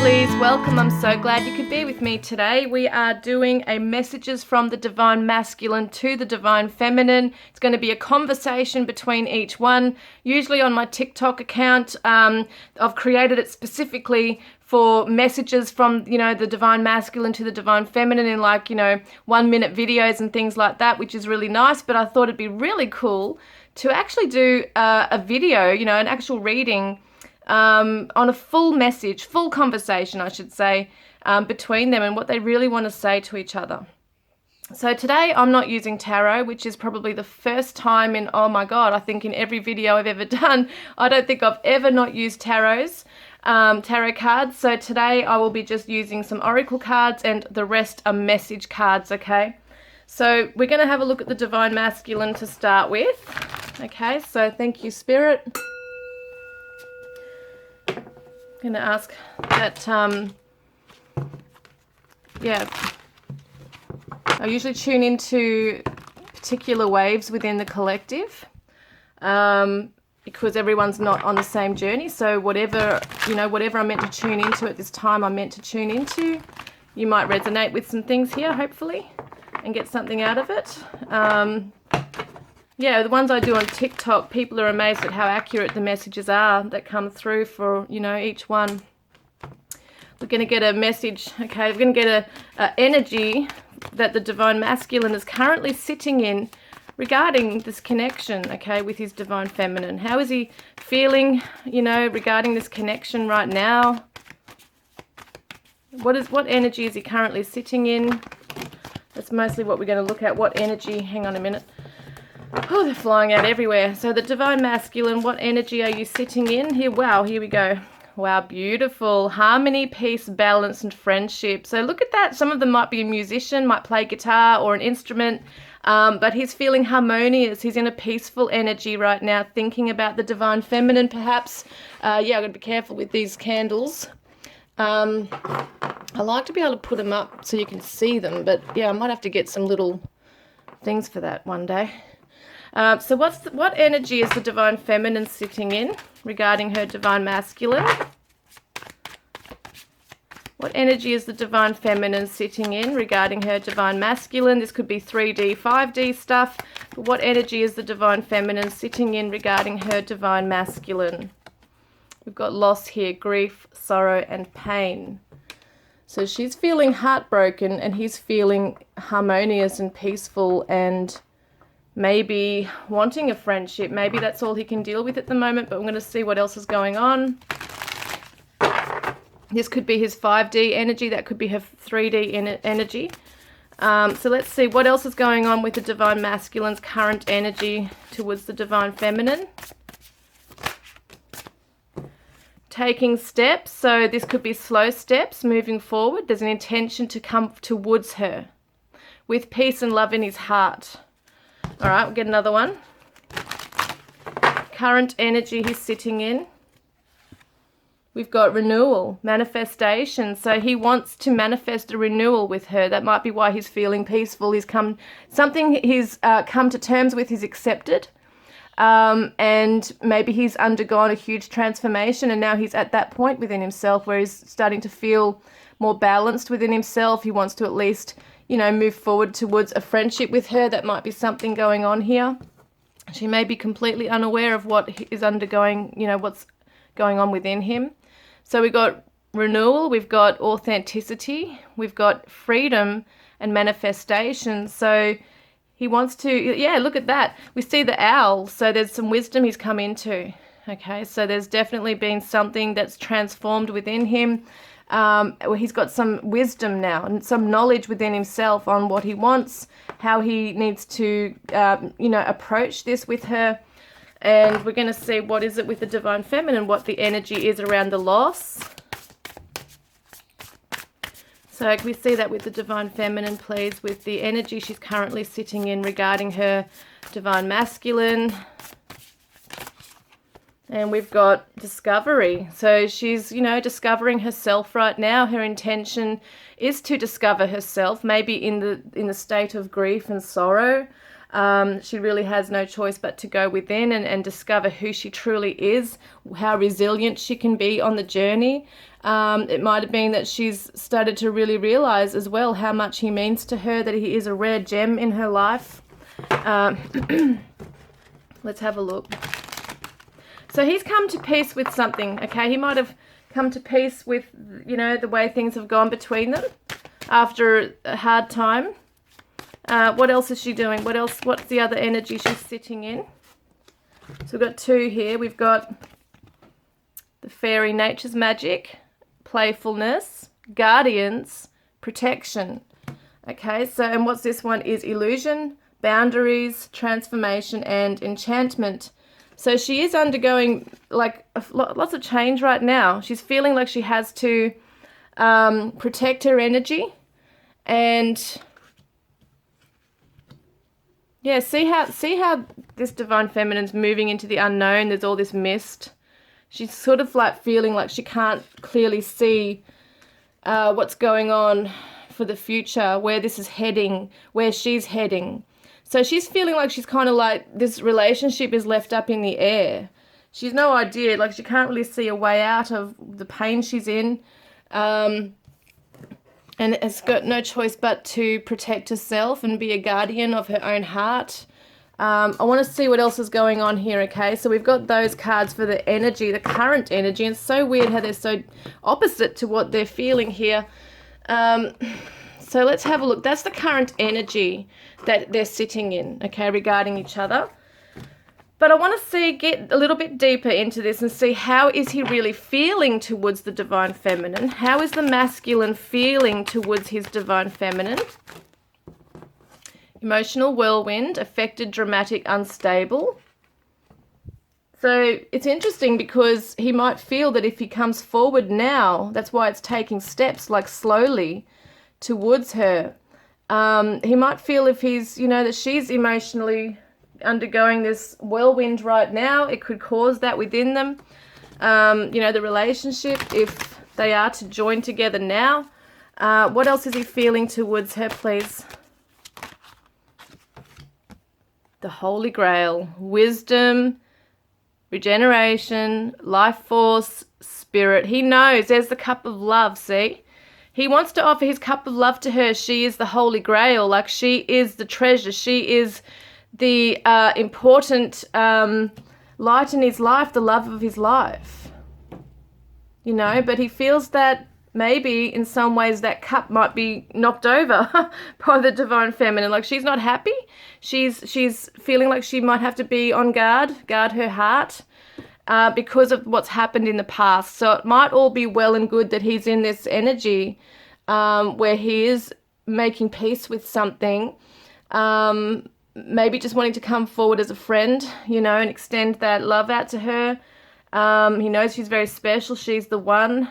lovelies, welcome. I'm so glad you could be with me today. We are doing a messages from the divine masculine to the divine feminine. It's going to be a conversation between each one, usually on my TikTok account. I've created it specifically for messages from, the divine masculine to the divine feminine in 1 minute videos and things like that, which is really nice. But I thought it'd be really cool to actually do a video, an actual reading on a full message, full conversation, I should say, between them and what they really want to say to each other. So today I'm not using tarot, which is probably the first time in, oh my God, I think in every video I've ever done, I don't think I've ever not used tarot cards. So today I will be just using some oracle cards and the rest are message cards, okay? So we're going to have a look at the divine masculine to start with. Okay, so thank you, Spirit. I'm going to ask that, I usually tune into particular waves within the collective because everyone's not on the same journey. So whatever I'm meant to tune into at this time, I'm meant to tune into. You might resonate with some things here, hopefully, and get something out of it. The ones I do on TikTok, people are amazed at how accurate the messages are that come through for, each one. We're going to get a message, okay? We're going to get a energy that the divine masculine is currently sitting in regarding this connection, okay, with his divine feminine. How is he feeling, regarding this connection right now? What energy is he currently sitting in? That's mostly what we're going to look at. What energy? Hang on a minute. Oh, they're flying out everywhere. So the divine masculine, what energy are you sitting in here? Wow, here we go. Wow, beautiful. Harmony, peace, balance, and friendship. So look at that. Some of them might be a musician, might play guitar or an instrument, but he's feeling harmonious. He's in a peaceful energy right now, thinking about the divine feminine perhaps. I've got to be careful with these candles. I like to be able to put them up so you can see them, but I might have to get some little things for that one day. So what energy is the divine feminine sitting in regarding her divine masculine? What energy is the divine feminine sitting in regarding her divine masculine? This could be 3D, 5D stuff. But what energy is the divine feminine sitting in regarding her divine masculine? We've got loss here, grief, sorrow, and pain. So she's feeling heartbroken and he's feeling harmonious and peaceful and maybe wanting a friendship. Maybe that's all he can deal with at the moment, but I'm going to see what else is going on. This could be his 5D energy. That could be her 3D energy. So let's see what else is going on with the divine masculine's current energy towards the divine feminine. Taking steps. So this could be slow steps moving forward. There's an intention to come towards her with peace and love in his heart. All right, we'll get another one. Current energy he's sitting in. We've got renewal, manifestation. So he wants to manifest a renewal with her. That might be why he's feeling peaceful. He's come to terms with, he's accepted. And maybe he's undergone a huge transformation and now he's at that point within himself where he's starting to feel more balanced within himself. He wants to at least move forward towards a friendship with her. That might be something going on here. She may be completely unaware of what is undergoing, what's going on within him. So we've got renewal, we've got authenticity, we've got freedom and manifestation. So he wants to, look at that. We see the owl. So there's some wisdom he's come into. Okay, so there's definitely been something that's transformed within him. He's got some wisdom now and some knowledge within himself on what he wants, how he needs to, approach this with her. And we're going to see what is it with the divine feminine, what the energy is around the loss. So we see that with the divine feminine, please, with the energy she's currently sitting in regarding her divine masculine. And we've got discovery. So she's, discovering herself right now. Her intention is to discover herself, maybe in the state of grief and sorrow. She really has no choice but to go within and discover who she truly is, how resilient she can be on the journey. It might have been that she's started to really realize as well how much he means to her, that he is a rare gem in her life. Let's have a look. So he's come to peace with something, okay? He might have come to peace with, you know, the way things have gone between them after a hard time. What else is she doing? What's the other energy she's sitting in? So we've got two here. We've got the fairy, nature's magic, playfulness, guardians, protection. Okay, so, and what's this one is illusion, boundaries, transformation, and enchantment. So she is undergoing like lots of change right now. She's feeling like she has to protect her energy and yeah, see how this divine feminine's moving into the unknown. There's all this mist. She's sort of like feeling like she can't clearly see what's going on for the future, where this is heading, where she's heading. So she's feeling like she's kind of like this relationship is left up in the air. She's no idea, like she can't really see a way out of the pain she's in. And has got no choice but to protect herself and be a guardian of her own heart. I want to see what else is going on here, okay? So we've got those cards for the energy, the current energy. And it's so weird how they're so opposite to what they're feeling here. So let's have a look. That's the current energy that they're sitting in, okay, regarding each other. But I want to get a little bit deeper into this and see how is he really feeling towards the divine feminine? How is the masculine feeling towards his divine feminine? Emotional whirlwind, affected, dramatic, unstable. So it's interesting because he might feel that if he comes forward now, that's why it's taking steps like slowly towards her. He might feel if he's, you know, that she's emotionally undergoing this whirlwind right now, it could cause that within them. You know, the relationship, if they are to join together now. What else is he feeling towards her, please? The Holy Grail, wisdom, regeneration, life force, spirit. He knows there's the cup of love, see? He wants to offer his cup of love to her. She is the Holy Grail, like she is the treasure. She is the important light in his life, the love of his life. You know, but he feels that maybe in some ways that cup might be knocked over by the divine feminine. Like she's not happy. She's feeling like she might have to be on guard her heart because of what's happened in the past. So it might all be well and good that he's in this energy where he is making peace with something. Maybe just wanting to come forward as a friend, you know, and extend that love out to her. He knows she's very special. She's the one.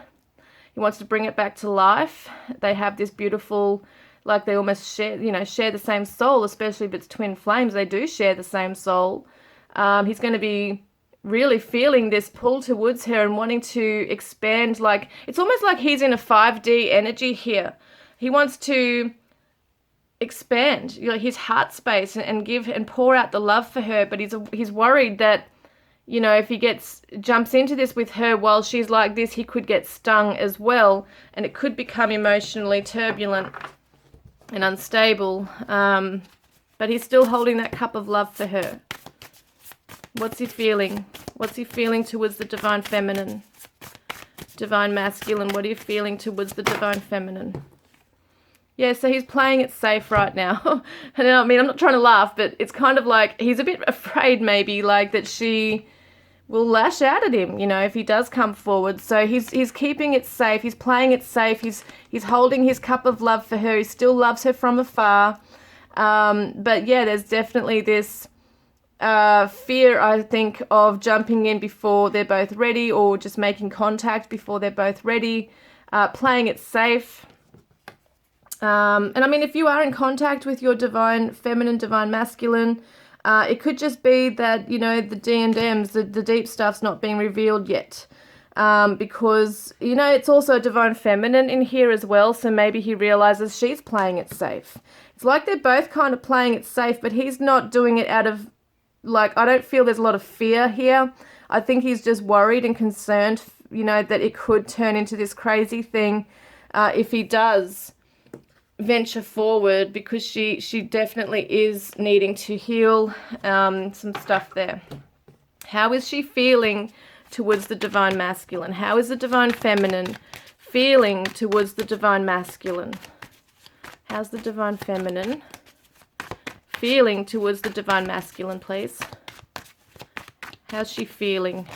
He wants to bring it back to life. They have this beautiful, like they almost share, you know, share the same soul, especially if it's twin flames. They do share the same soul. He's going to be really feeling this pull towards her and wanting to expand. Like it's almost like he's in a 5D energy here. He wants to expand, you know, his heart space and give and pour out the love for her, but he's worried that, you know, if he jumps into this with her while she's like this, he could get stung as well, and it could become emotionally turbulent and unstable. But he's still holding that cup of love for her. What's he feeling? What's he feeling towards the divine feminine? Divine masculine, what are you feeling towards the divine feminine? Yeah, so he's playing it safe right now. And I mean, I'm not trying to laugh, but it's kind of like he's a bit afraid maybe like that she will lash out at him, you know, if he does come forward. So he's keeping it safe. He's playing it safe. He's holding his cup of love for her. He still loves her from afar. But yeah, there's definitely this fear, I think, of jumping in before they're both ready, or just making contact before they're both ready, playing it safe. And I mean, if you are in contact with your divine feminine, divine masculine, it could just be that, you know, the D&Ms, the deep stuff's not being revealed yet. Because, you know, it's also a divine feminine in here as well. So maybe he realizes she's playing it safe. It's like they're both kind of playing it safe, but he's not doing it out of, like, I don't feel there's a lot of fear here. I think he's just worried and concerned, you know, that it could turn into this crazy thing if he does venture forward, because she definitely is needing to heal some stuff there. How is she feeling towards the divine masculine? How is the divine feminine feeling towards the divine masculine? How's the divine feminine feeling towards the divine masculine, please? How's she feeling?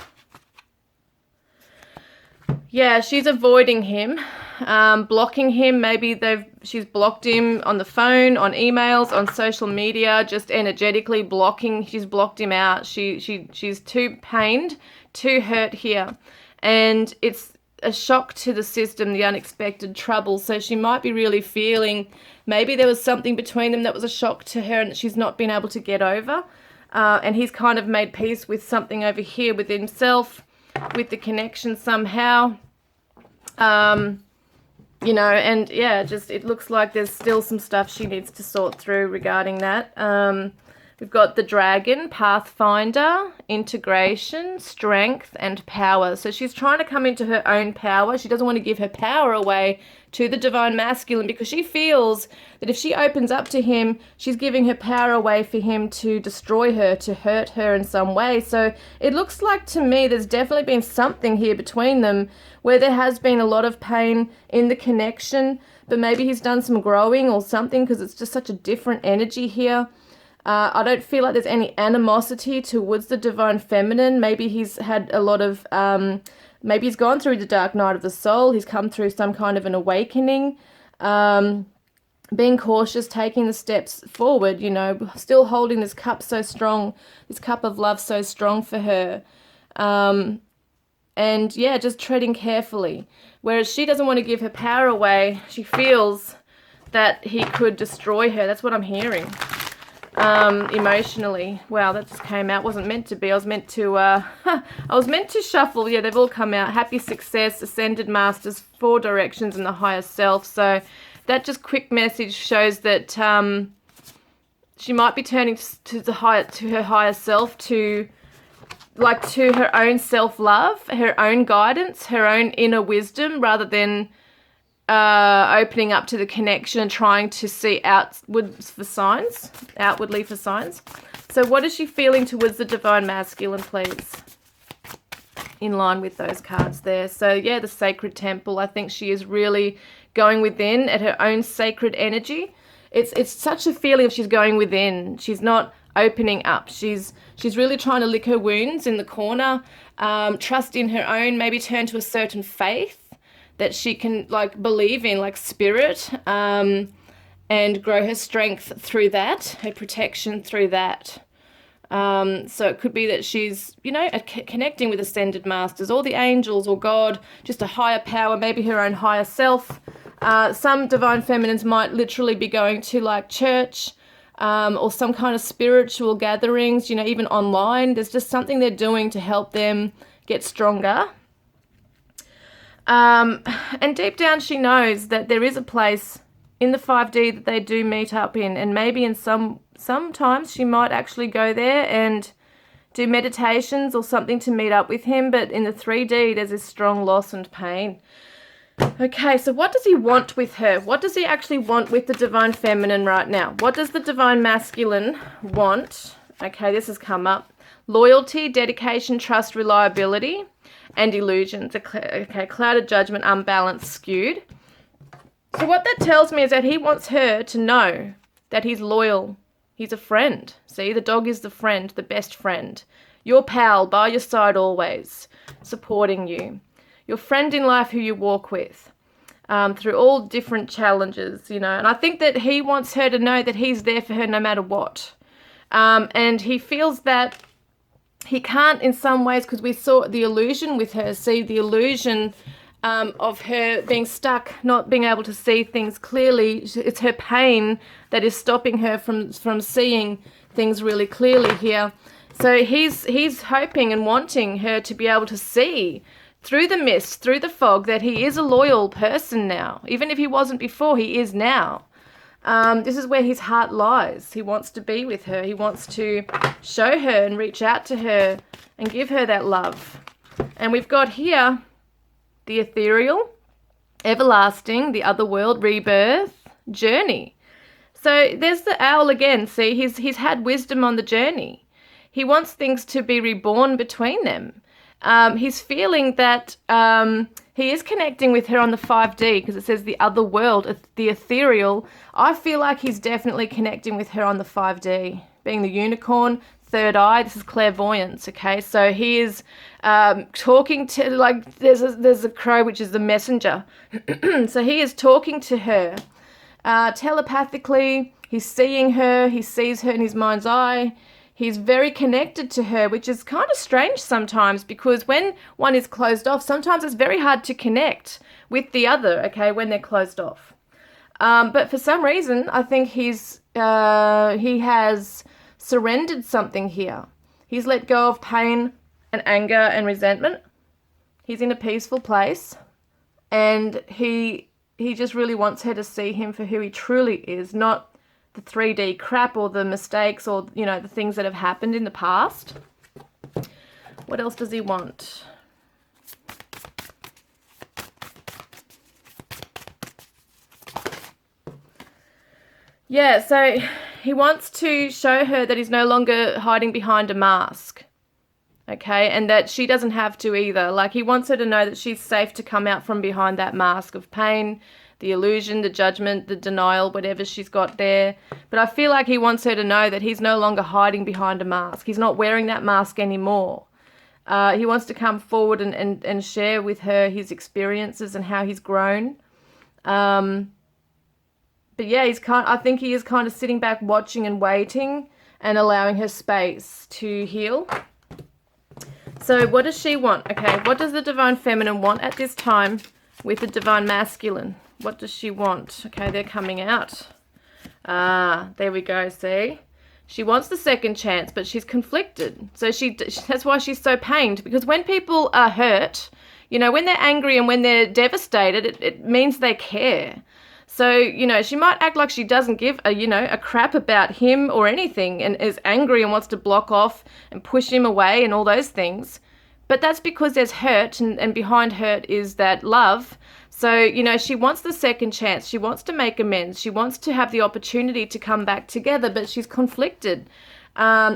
Yeah, she's avoiding him, blocking him. Maybe she's blocked him on the phone, on emails, on social media, just energetically blocking. She's blocked him out. She's too pained, too hurt here. And it's a shock to the system, the unexpected trouble. So she might be really feeling maybe there was something between them that was a shock to her and that she's not been able to get over. And he's kind of made peace with something over here with himself, with the connection somehow. You know, and yeah, just it looks like there's still some stuff she needs to sort through regarding that. We've got the dragon, pathfinder, integration, strength, and power. So she's trying to come into her own power. She doesn't want to give her power away to the divine masculine, because she feels that if she opens up to him, she's giving her power away for him to destroy her, to hurt her in some way. So it looks like to me there's definitely been something here between them where there has been a lot of pain in the connection, but maybe he's done some growing or something, because it's just such a different energy here. I don't feel like there's any animosity towards the divine feminine. Maybe he's had a lot of, maybe he's gone through the dark night of the soul. He's come through some kind of an awakening, being cautious, taking the steps forward, you know, still holding this cup so strong, this cup of love so strong for her. And yeah, just treading carefully. Whereas she doesn't want to give her power away. She feels that he could destroy her. That's what I'm hearing. Emotionally. Wow, that just came out. Wasn't meant to be. I was meant to I was meant to shuffle. Yeah, they've all come out. Happy success, ascended masters, 4 directions, and the higher self. So that just quick message shows that she might be turning to her higher self, to her own self-love, her own guidance, her own inner wisdom, rather than opening up to the connection and trying to see outwardly for signs. So what is she feeling towards the divine masculine, please? In line with those cards there. So yeah, the sacred temple. I think she is really going within at her own sacred energy. It's such a feeling of she's going within. She's not opening up. She's really trying to lick her wounds in the corner, trust in her own, maybe turn to a certain faith that she can believe in, like spirit, and grow her strength through that, her protection through that. So it could be that she's, connecting with ascended masters or the angels or God, just a higher power, maybe her own higher self. Some divine feminines might literally be going to church, or some kind of spiritual gatherings, even online. There's just something they're doing to help them get stronger. And deep down she knows that there is a place in the 5D that they do meet up in, and maybe in sometimes she might actually go there and do meditations or something to meet up with him, but in the 3D there's this strong loss and pain. Okay, so what does he want with her? What does he actually want with the divine feminine right now? What does the divine masculine want? Okay, this has come up. Loyalty, dedication, trust, reliability, and illusions. Okay, clouded judgment, unbalanced, skewed. So what that tells me is that he wants her to know that he's loyal. He's a friend. See, the dog is the friend, the best friend. Your pal, by your side always, supporting you. Your friend in life who you walk with through all different challenges, And I think that he wants her to know that he's there for her no matter what. And he feels that he can't in some ways, because we saw the illusion with her, see the illusion of her being stuck, not being able to see things clearly. It's her pain that is stopping her from seeing things really clearly here. So he's hoping and wanting her to be able to see through the mist, through the fog, that he is a loyal person now. Even if he wasn't before, he is now. This is where his heart lies. He wants to be with her. He wants to show her and reach out to her and give her that love. And we've got here the ethereal, everlasting, the other world, rebirth, journey. So there's the owl again. See, he's had wisdom on the journey. He wants things to be reborn between them. He's feeling that he is connecting with her on the 5D because it says the other world, the ethereal. I feel like he's definitely connecting with her on the 5D, being the unicorn, third eye. This is clairvoyance, okay? So he is talking to, like, there's a crow, which is the messenger. So he is talking to her telepathically. He's seeing her. He sees her in his mind's eye. He's very connected to her, which is kind of strange sometimes, because when one is closed off, sometimes it's very hard to connect with the other, okay, when they're closed off. But for some reason, I think he has surrendered something here. He's let go of pain and anger and resentment. He's in a peaceful place, and he just really wants her to see him for who he truly is, not the 3D crap or the mistakes or, you know, the things that have happened in the past. What else does he want? Yeah, so he wants to show her that he's no longer hiding behind a mask. Okay, and that she doesn't have to either. Like, he wants her to know that she's safe to come out from behind that mask of pain, the illusion, the judgment, the denial, whatever she's got there. But I feel like he wants her to know that he's no longer hiding behind a mask. He's not wearing that mask anymore. He wants to come forward and share with her his experiences and how he's grown. But yeah, I think he is kind of sitting back, watching and waiting and allowing her space to heal. So what does she want? Okay, what does the Divine Feminine want at this time with the Divine Masculine? What does she want? Okay, they're coming out. There we go, see? She wants the second chance, but she's conflicted. So that's why she's so pained, because when people are hurt, you know, when they're angry and when they're devastated, it means they care. So, you know, she might act like she doesn't give a crap about him or anything and is angry and wants to block off and push him away and all those things. But that's because there's hurt, and behind hurt is that love. So, you know, she wants the second chance. She wants to make amends. She wants to have the opportunity to come back together, but she's conflicted.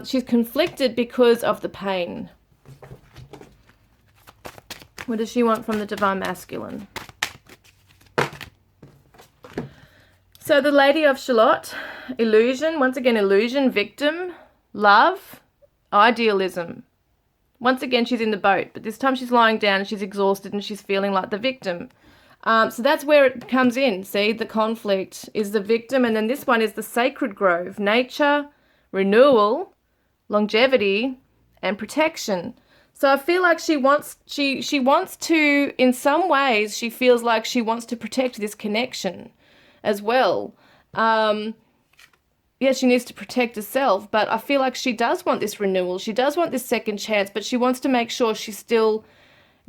She's conflicted because of the pain. What does she want from the Divine Masculine? So the Lady of Shalott, illusion, once again, illusion, victim, love, idealism. Once again, she's in the boat, but this time she's lying down and she's exhausted and she's feeling like the victim. So that's where it comes in. See, the conflict is the victim, and then this one is the sacred grove, nature, renewal, longevity, and protection. So I feel like she wants to, in some ways, she feels like she wants to protect this connection as well. Yeah, she needs to protect herself, but I feel like she does want this renewal. She does want this second chance, but she wants to make sure she's still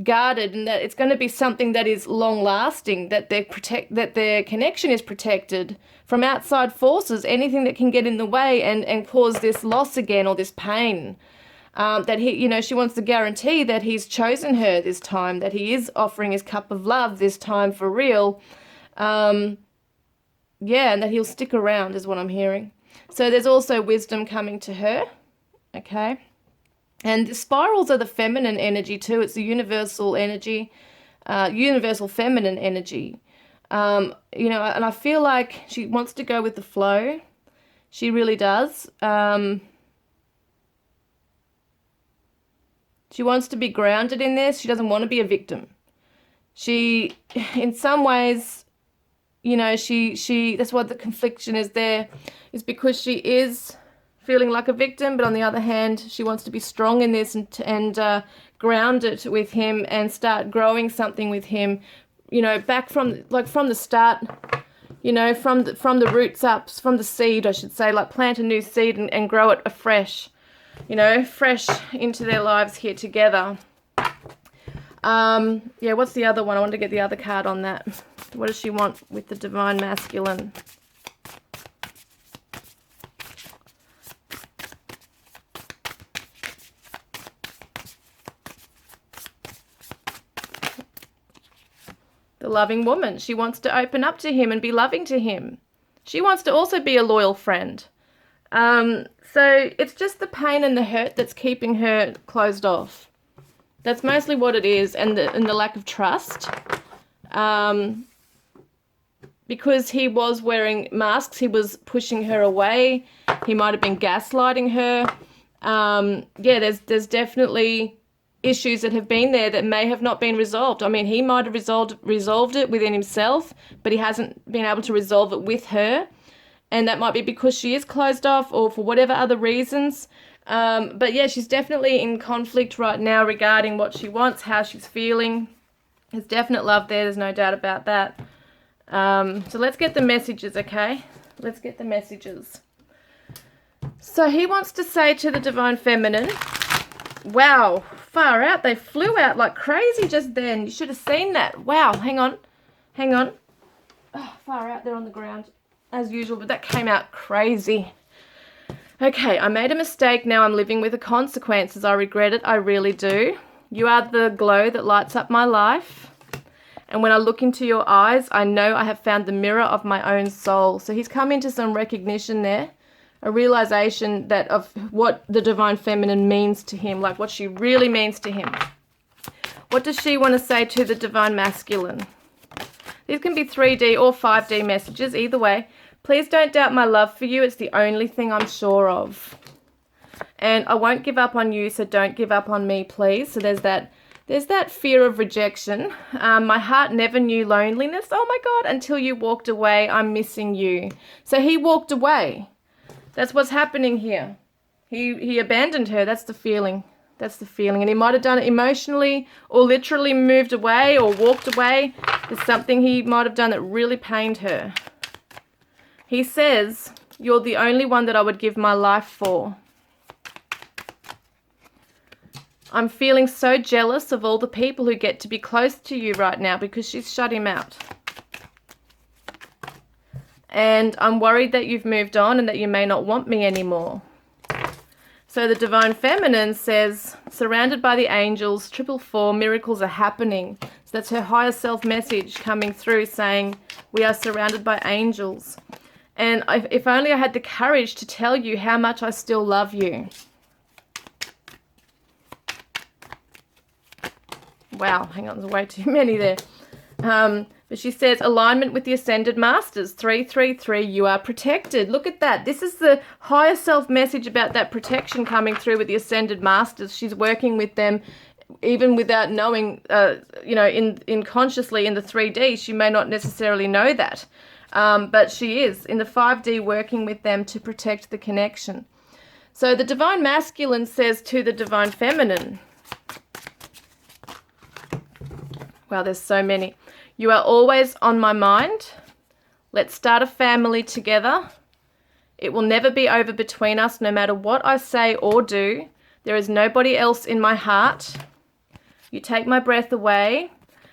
guarded and that it's going to be something that is long-lasting, that their connection is protected from outside forces, anything that can get in the way and cause this loss again or this pain. That he, you know, she wants to guarantee that he's chosen her this time, that he is offering his cup of love this time for real. Yeah, and that he'll stick around is what I'm hearing. So there's also wisdom coming to her, okay? And the spirals are the feminine energy too. It's the universal energy, universal feminine energy. You know, and I feel like she wants to go with the flow. She really does. She wants to be grounded in this. She doesn't want to be a victim. She, in some ways, you know, she that's what the confliction is there, is because she is feeling like a victim, but on the other hand, she wants to be strong in this and ground it with him and start growing something with him, you know, back from the start, you know, from the roots up, from the seed, I should say, like plant a new seed and grow it afresh, you know, fresh into their lives here together. Yeah, what's the other one? I want to get the other card on that. What does she want with the Divine Masculine? The loving woman. She wants to open up to him and be loving to him. She wants to also be a loyal friend. So it's just the pain and the hurt that's keeping her closed off. That's mostly what it is, and the lack of trust. Because he was wearing masks, he was pushing her away. He might have been gaslighting her. Yeah, there's definitely issues that have been there that may have not been resolved. I mean, he might have resolved it within himself, but he hasn't been able to resolve it with her. And that might be because she is closed off or for whatever other reasons. But yeah, she's definitely in conflict right now regarding what she wants, how she's feeling. There's definite love there. There's no doubt about that. So let's get the messages, okay? Let's get the messages. So he wants to say to the Divine Feminine, wow, far out. They flew out like crazy just then. You should have seen that. Wow, hang on. Oh, far out, they're on the ground as usual, but that came out crazy. Okay, I made a mistake. Now I'm living with the consequences. I regret it. I really do. You are the glow that lights up my life. And when I look into your eyes, I know I have found the mirror of my own soul. So he's come into some recognition there, a realization that of what the Divine Feminine means to him, like what she really means to him. What does she want to say to the Divine Masculine? These can be 3D or 5D messages, either way. Please don't doubt my love for you. It's the only thing I'm sure of. And I won't give up on you, so don't give up on me, please. So there's that fear of rejection. My heart never knew loneliness. Oh my God, until you walked away. I'm missing you. So he walked away. That's what's happening here. He abandoned her. That's the feeling. That's the feeling. And he might have done it emotionally or literally moved away or walked away. There's something he might have done that really pained her. He says, you're the only one that I would give my life for. I'm feeling so jealous of all the people who get to be close to you right now because she's shut him out. And I'm worried that you've moved on and that you may not want me anymore. So the Divine Feminine says, surrounded by the angels, 444, miracles are happening. So that's her higher self message coming through saying, we are surrounded by angels. And if only I had the courage to tell you how much I still love you. Wow, hang on, there's way too many there. But she says, alignment with the Ascended Masters, 333, you are protected. Look at that. This is the higher self message about that protection coming through with the Ascended Masters. She's working with them even without knowing, in consciously in the 3D. She may not necessarily know that. But she is in the 5D working with them to protect the connection. So the Divine Masculine says to the Divine Feminine, wow, there's so many. You are always on my mind. Let's start a family together. It will never be over between us, no matter what I say or do. There is nobody else in my heart. You take my breath away.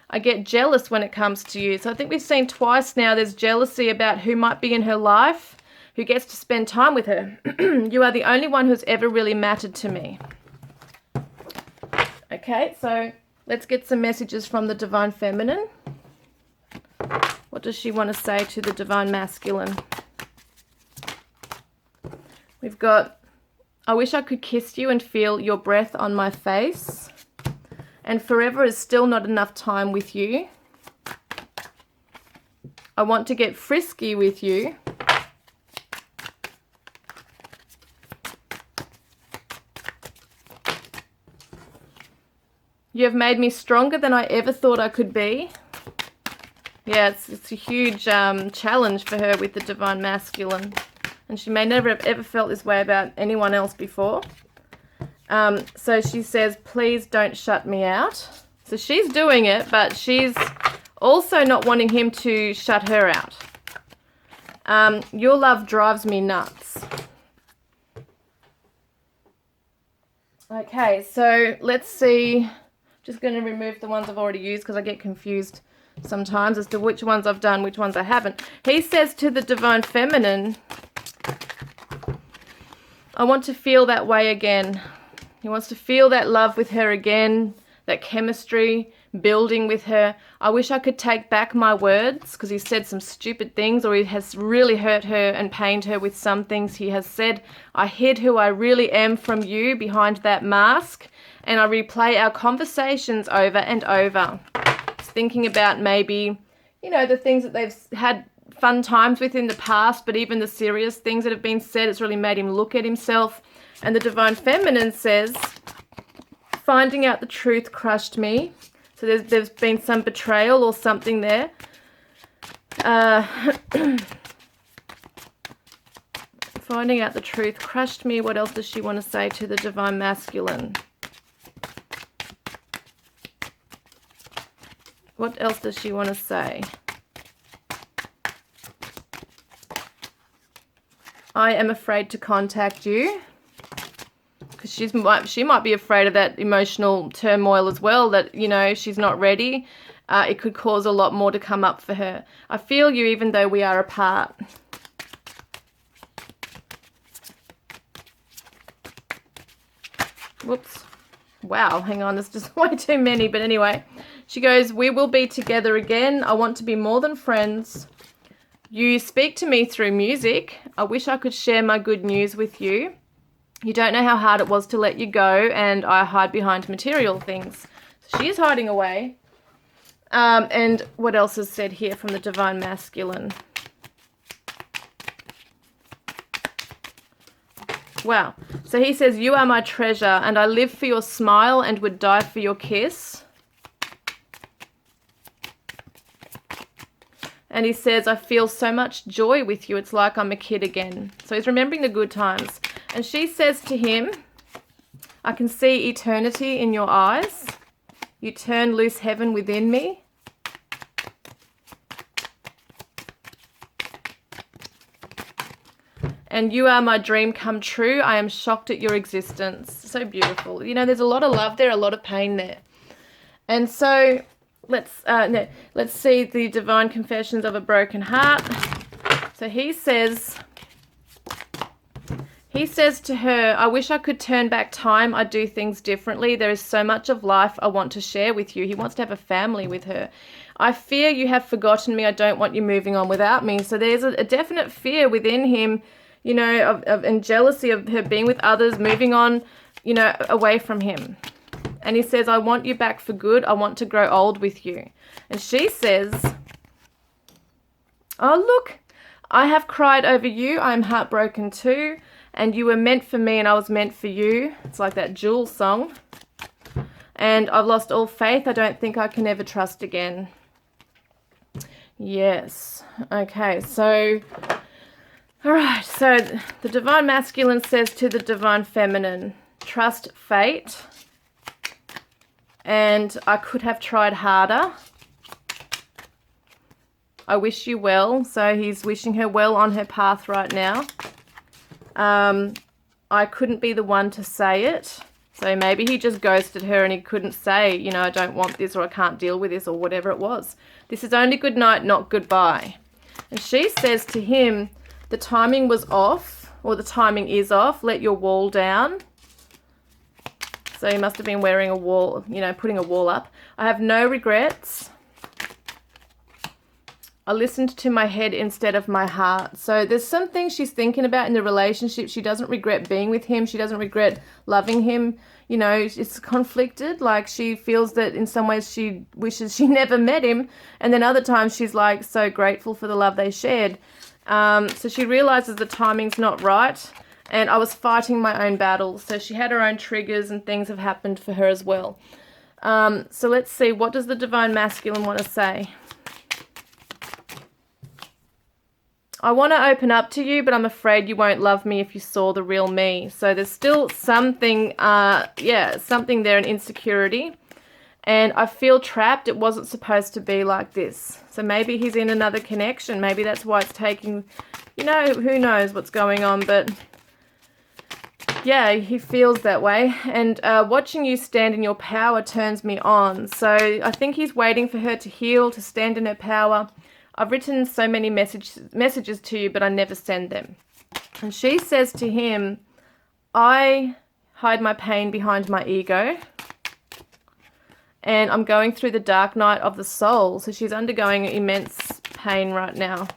I get jealous when it comes to you. So I think we've seen twice now there's jealousy about who might be in her life, who gets to spend time with her. You are the only one who's ever really mattered to me. Okay, so let's get some messages from the Divine Feminine. What does she want to say to the Divine Masculine? We've got, I wish I could kiss you and feel your breath on my face. And forever is still not enough time with you. I want to get frisky with you. You have made me stronger than I ever thought I could be. Yeah, it's a huge challenge for her with the Divine Masculine. And she may never have ever felt this way about anyone else before. So she says, please don't shut me out. So she's doing it, but she's also not wanting him to shut her out. Your love drives me nuts. Okay, so let's see. Just going to remove the ones I've already used because I get confused sometimes as to which ones I've done, which ones I haven't. He says to the Divine Feminine, I want to feel that way again. He wants to feel that love with her again, that chemistry. building with her. I wish I could take back my words because he said some stupid things, or he has really hurt her and pained her with some things he has said. I hid who I really am from you behind that mask, and I replay our conversations over and over. Just thinking about maybe, you know, the things that they've had fun times with in the past, but even the serious things that have been said, it's really made him look at himself. And the Divine Feminine says, finding out the truth crushed me. So there's been some betrayal or something there. Finding out the truth crushed me. What else does she want to say to the Divine Masculine? What else does she want to say? I am afraid to contact you. Because she might be afraid of that emotional turmoil as well, that, you know, she's not ready. It could cause a lot more to come up for her. I feel you even though we are apart. Whoops. Wow, hang on, there's just way too many. But anyway, she goes, we will be together again. I want to be more than friends. You speak to me through music. I wish I could share my good news with you. You don't know how hard it was to let you go, and I hide behind material things. So she is hiding away. And what else is said here from the Divine Masculine? Wow. So he says, you are my treasure, and I live for your smile and would die for your kiss. And he says, I feel so much joy with you. It's like I'm a kid again. So he's remembering the good times. And she says to him, I can see eternity in your eyes. You turn loose heaven within me. And you are my dream come true. I am shocked at your existence. So beautiful. You know, there's a lot of love there, a lot of pain there. And so let's see the Divine Confessions of a Broken Heart. So he says to her, I wish I could turn back time. I do things differently. There is so much of life I want to share with you. He wants to have a family with her. I fear you have forgotten me. I don't want you moving on without me. So there's a definite fear within him, you know, and jealousy of her being with others, moving on, you know, away from him. And he says, I want you back for good. I want to grow old with you. And she says, oh, look, I have cried over you. I am heartbroken too. And you were meant for me and I was meant for you. It's like that Jules song. And I've lost all faith. I don't think I can ever trust again. Yes. Okay, so, all right. So the Divine Masculine says to the Divine Feminine, trust fate. And I could have tried harder. I wish you well. So he's wishing her well on her path right now. I couldn't be the one to say it. So maybe he just ghosted her and he couldn't say, you know, I don't want this, or I can't deal with this, or whatever it was. This is only good night, not goodbye. And she says to him, the timing was off, or the timing is off. Let your wall down. So he must have been wearing a wall, you know, putting a wall up. I have no regrets. I listened to my head instead of my heart. So there's some things she's thinking about in the relationship. She doesn't regret being with him. She doesn't regret loving him. You know, it's conflicted. Like, she feels that in some ways she wishes she never met him. And then other times she's like so grateful for the love they shared. So she realizes the timing's not right. And I was fighting my own battles. So she had her own triggers and things have happened for her as well. So let's see. What does the Divine Masculine want to say? I want to open up to you, but I'm afraid you won't love me if you saw the real me. So there's still something, something there, an insecurity. And I feel trapped. It wasn't supposed to be like this. So maybe he's in another connection. Maybe that's why it's taking, you know, who knows what's going on. But yeah, he feels that way. And watching you stand in your power turns me on. So I think he's waiting for her to heal, to stand in her power. I've written so many messages to you, but I never send them. And she says to him, I hide my pain behind my ego. And I'm going through the dark night of the soul. So she's undergoing immense pain right now,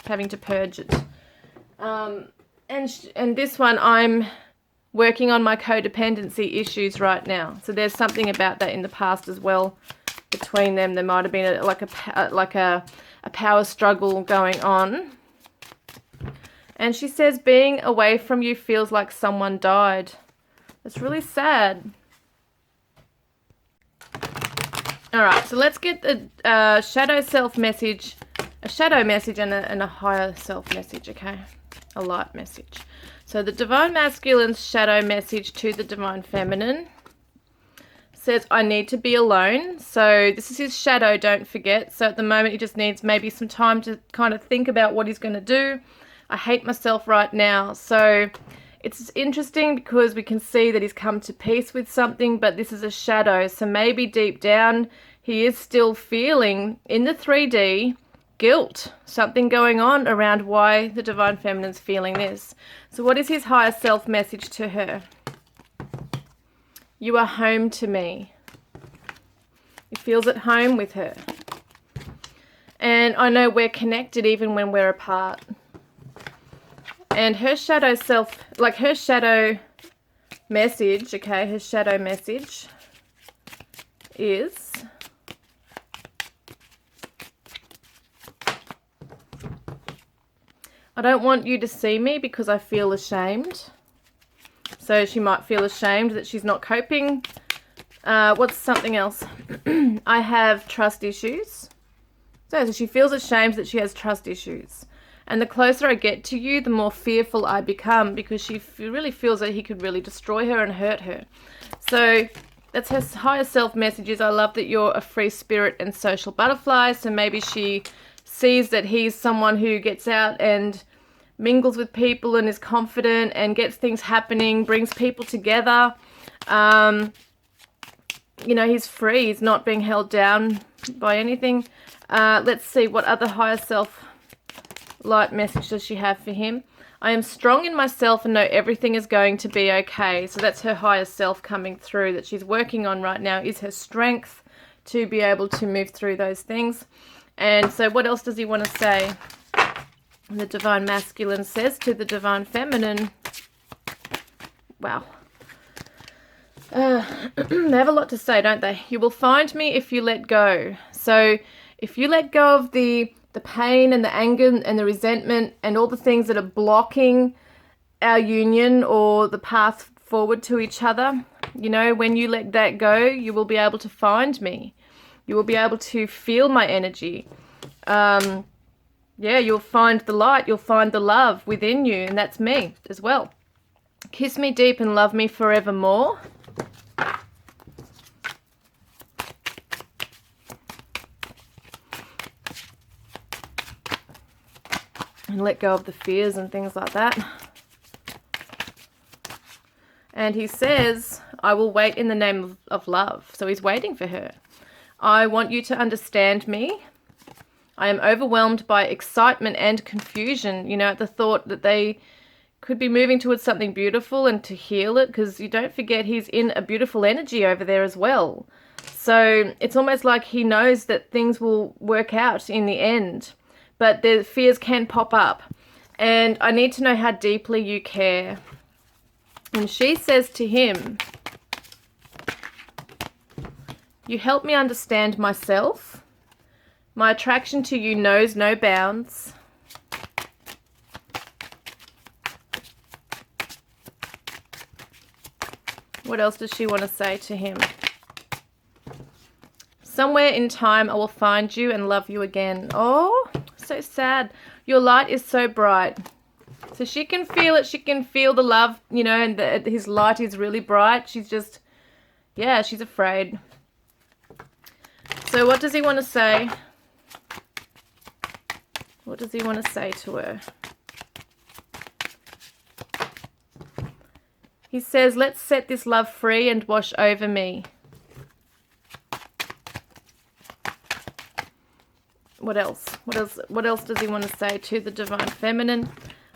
having to purge it. And this one, I'm working on my codependency issues right now. So there's something about that in the past as well between them. There might have been a power struggle going on. And she says being away from you feels like someone died. It's really sad. All right, so let's get the shadow self message, a shadow message and a higher self message, okay? A light message. So the Divine Masculine's shadow message to the Divine Feminine says, I need to be alone. So this is his shadow, don't forget. So at the moment he just needs maybe some time to kind of think about what he's going to do. I hate myself right now. So it's interesting because we can see that he's come to peace with something, but this is a shadow. So maybe deep down he is still feeling in the 3D guilt, something going on around why the Divine Feminine's feeling this. So what is his higher self message to her? You are home to me. He feels at home with her. And I know we're connected even when we're apart. And her shadow self, like her shadow message, okay, her shadow message is, I don't want you to see me because I feel ashamed. So she might feel ashamed that she's not coping. What's something else? I have trust issues. So she feels ashamed that she has trust issues. And the closer I get to you, the more fearful I become because she really feels that he could really destroy her and hurt her. So that's her higher self messages. I love that you're a free spirit and social butterfly. So maybe she sees that he's someone who gets out and mingles with people and is confident and gets things happening, brings people together. You know, he's free. He's not being held down by anything. Let's see, what other higher self light message does she have for him? I am strong in myself and know everything is going to be okay. So that's her higher self coming through that she's working on right now, is her strength to be able to move through those things. And so what else does he want to say? The Divine Masculine says to the Divine Feminine, wow. They have a lot to say, don't they? You will find me if you let go. So if you let go of the pain and the anger and the resentment and all the things that are blocking our union or the path forward to each other, you know, when you let that go, you will be able to find me. You will be able to feel my energy. Yeah, you'll find the light, you'll find the love within you, and that's me as well. Kiss me deep and love me forevermore. And let go of the fears and things like that. And he says, I will wait in the name of love. So he's waiting for her. I want you to understand me. I am overwhelmed by excitement and confusion, you know, at the thought that they could be moving towards something beautiful and to heal it, because you don't forget he's in a beautiful energy over there as well. So it's almost like he knows that things will work out in the end, but the fears can pop up. And I need to know how deeply you care. And she says to him, you help me understand myself. My attraction to you knows no bounds. What else does she want to say to him? Somewhere in time I will find you and love you again. Oh, so sad. Your light is so bright. So she can feel it. She can feel the love, you know, and his light is really bright. She's just, yeah, she's afraid. So what does he want to say? What does he want to say to her? He says, let's set this love free and wash over me. What else? What else does he want to say to the Divine Feminine?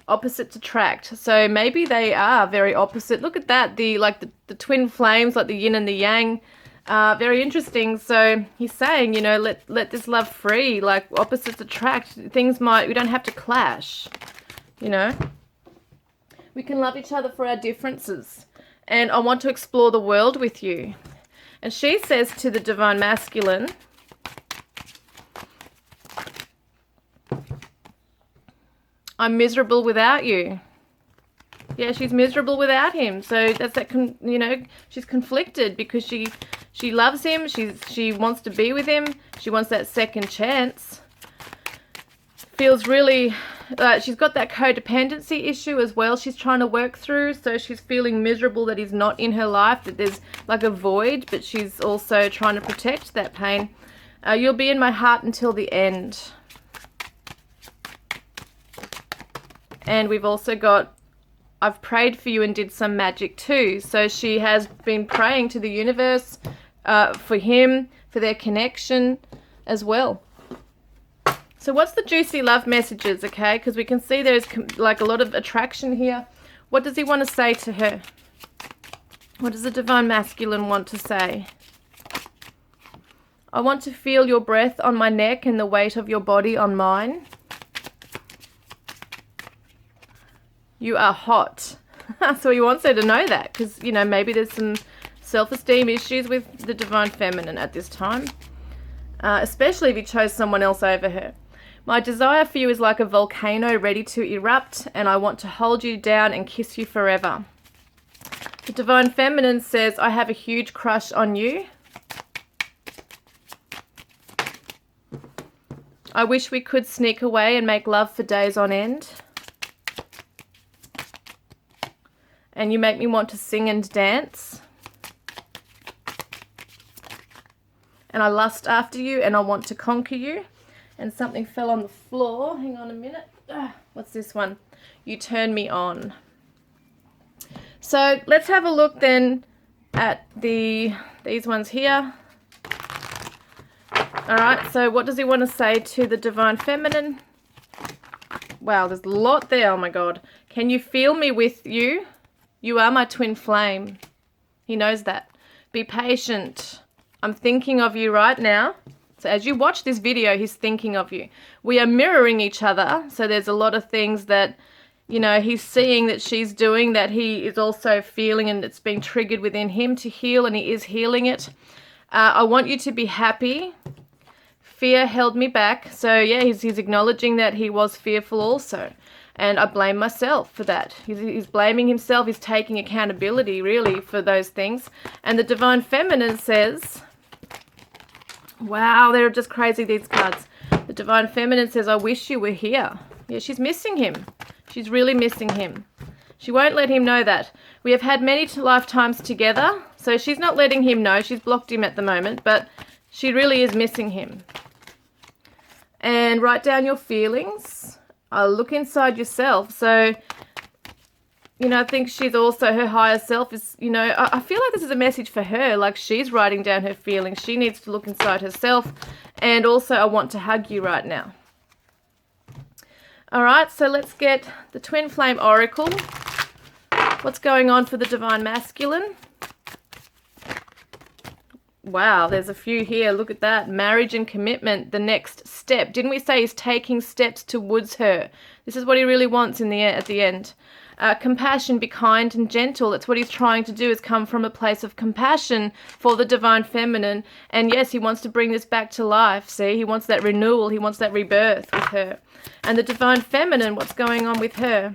Opposites attract. So maybe they are very opposite. Look at that. The twin flames, like the yin and the yang. Very interesting. So he's saying, you know, let this love free, like opposites attract. We don't have to clash, you know. We can love each other for our differences. And I want to explore the world with you. And she says to the Divine Masculine, I'm miserable without you. Yeah, she's miserable without him. So that's that, you know, she's conflicted because she loves him. She wants to be with him. She wants that second chance. Feels really, she's got that codependency issue as well she's trying to work through. So she's feeling miserable that he's not in her life, that there's like a void, but she's also trying to protect that pain. You'll be in my heart until the end. And we've also got, I've prayed for you and did some magic too. So she has been praying to the universe for him, for their connection as well. So what's the juicy love messages, okay? Because we can see there's like a lot of attraction here. What does he want to say to her? What does the Divine Masculine want to say? I want to feel your breath on my neck and the weight of your body on mine. You are hot. So he wants her to know that because, you know, maybe there's some self-esteem issues with the Divine Feminine at this time. Especially if he chose someone else over her. My desire for you is like a volcano ready to erupt, and I want to hold you down and kiss you forever. The Divine Feminine says, I have a huge crush on you. I wish we could sneak away and make love for days on end. And you make me want to sing and dance. And I lust after you and I want to conquer you. And something fell on the floor. Hang on a minute. What's this one? You turn me on. So let's have a look then at these ones here. All right, so what does he want to say to the Divine Feminine? Wow, there's a lot there. Oh my God. Can you feel me with you? You are my twin flame. He knows that. Be patient. I'm thinking of you right now. So as you watch this video, he's thinking of you. We are mirroring each other. So there's a lot of things that, you know, he's seeing that she's doing that he is also feeling, and it's being triggered within him to heal, and he is healing it. I want you to be happy. Fear held me back. So yeah, he's acknowledging that he was fearful also. And I blame myself for that. He's blaming himself. He's taking accountability, really, for those things. And the Divine Feminine says, wow, they're just crazy, these cards. The Divine Feminine says, I wish you were here. Yeah, she's missing him. She's really missing him. She won't let him know that. We have had many lifetimes together. So she's not letting him know. She's blocked him at the moment. But she really is missing him. And write down your feelings. Look inside yourself. So, you know, I think she's also, her higher self is, you know, I feel like this is a message for her. Like she's writing down her feelings. She needs to look inside herself. And also, I want to hug you right now. All right, so let's get the Twin Flame Oracle. What's going on for the Divine Masculine? Wow, there's a few here. Look at that. Marriage and commitment, the next step. Didn't we say he's taking steps towards her? This is what he really wants at the end. Compassion, be kind and gentle. That's what he's trying to do, is come from a place of compassion for the Divine Feminine. And yes, he wants to bring this back to life. See, he wants that renewal. He wants that rebirth with her. And the Divine Feminine, what's going on with her?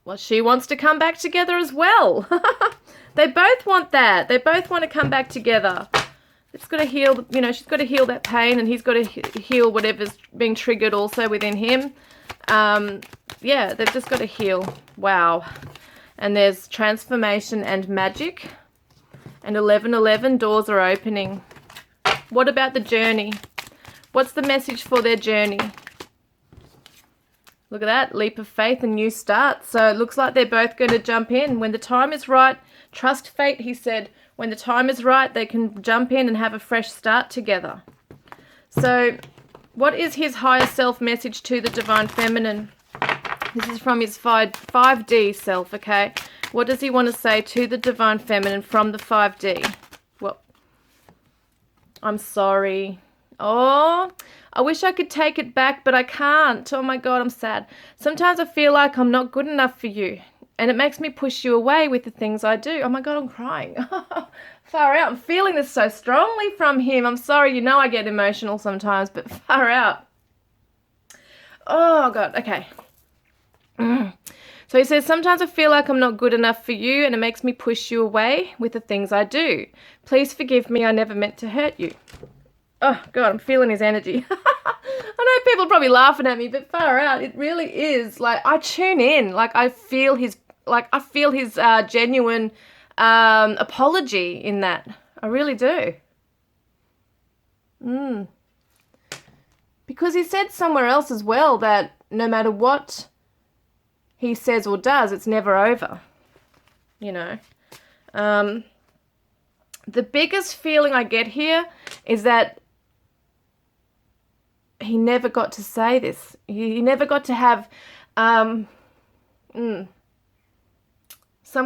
Well, she wants to come back together as well. They both want that. They both want to come back together. It's got to heal, you know, she's got to heal that pain, and he's got to heal whatever's being triggered also within him. Yeah, they've just got to heal. Wow. And there's transformation and magic. And 1111, doors are opening. What about the journey? What's the message for their journey? Look at that, leap of faith and new start. So it looks like they're both going to jump in. When the time is right, trust fate, he said. When the time is right, they can jump in and have a fresh start together. So what is his higher self message to the Divine Feminine? This is from his 5D self, okay? What does he want to say to the Divine Feminine from the 5D? Well, I'm sorry. Oh, I wish I could take it back, but I can't. Oh my God, I'm sad. Sometimes I feel like I'm not good enough for you, and it makes me push you away with the things I do. Oh my God, I'm crying. Far out. I'm feeling this so strongly from him. I'm sorry. You know I get emotional sometimes, but far out. Oh God, okay. So he says, sometimes I feel like I'm not good enough for you, and it makes me push you away with the things I do. Please forgive me. I never meant to hurt you. Oh, God, I'm feeling his energy. I know people are probably laughing at me, but far out, it really is. Like, I tune in. Like, I feel his genuine apology in that. I really do. Because he said somewhere else as well that no matter what he says or does, it's never over. You know. The biggest feeling I get here is that he never got to say this. He never got to have some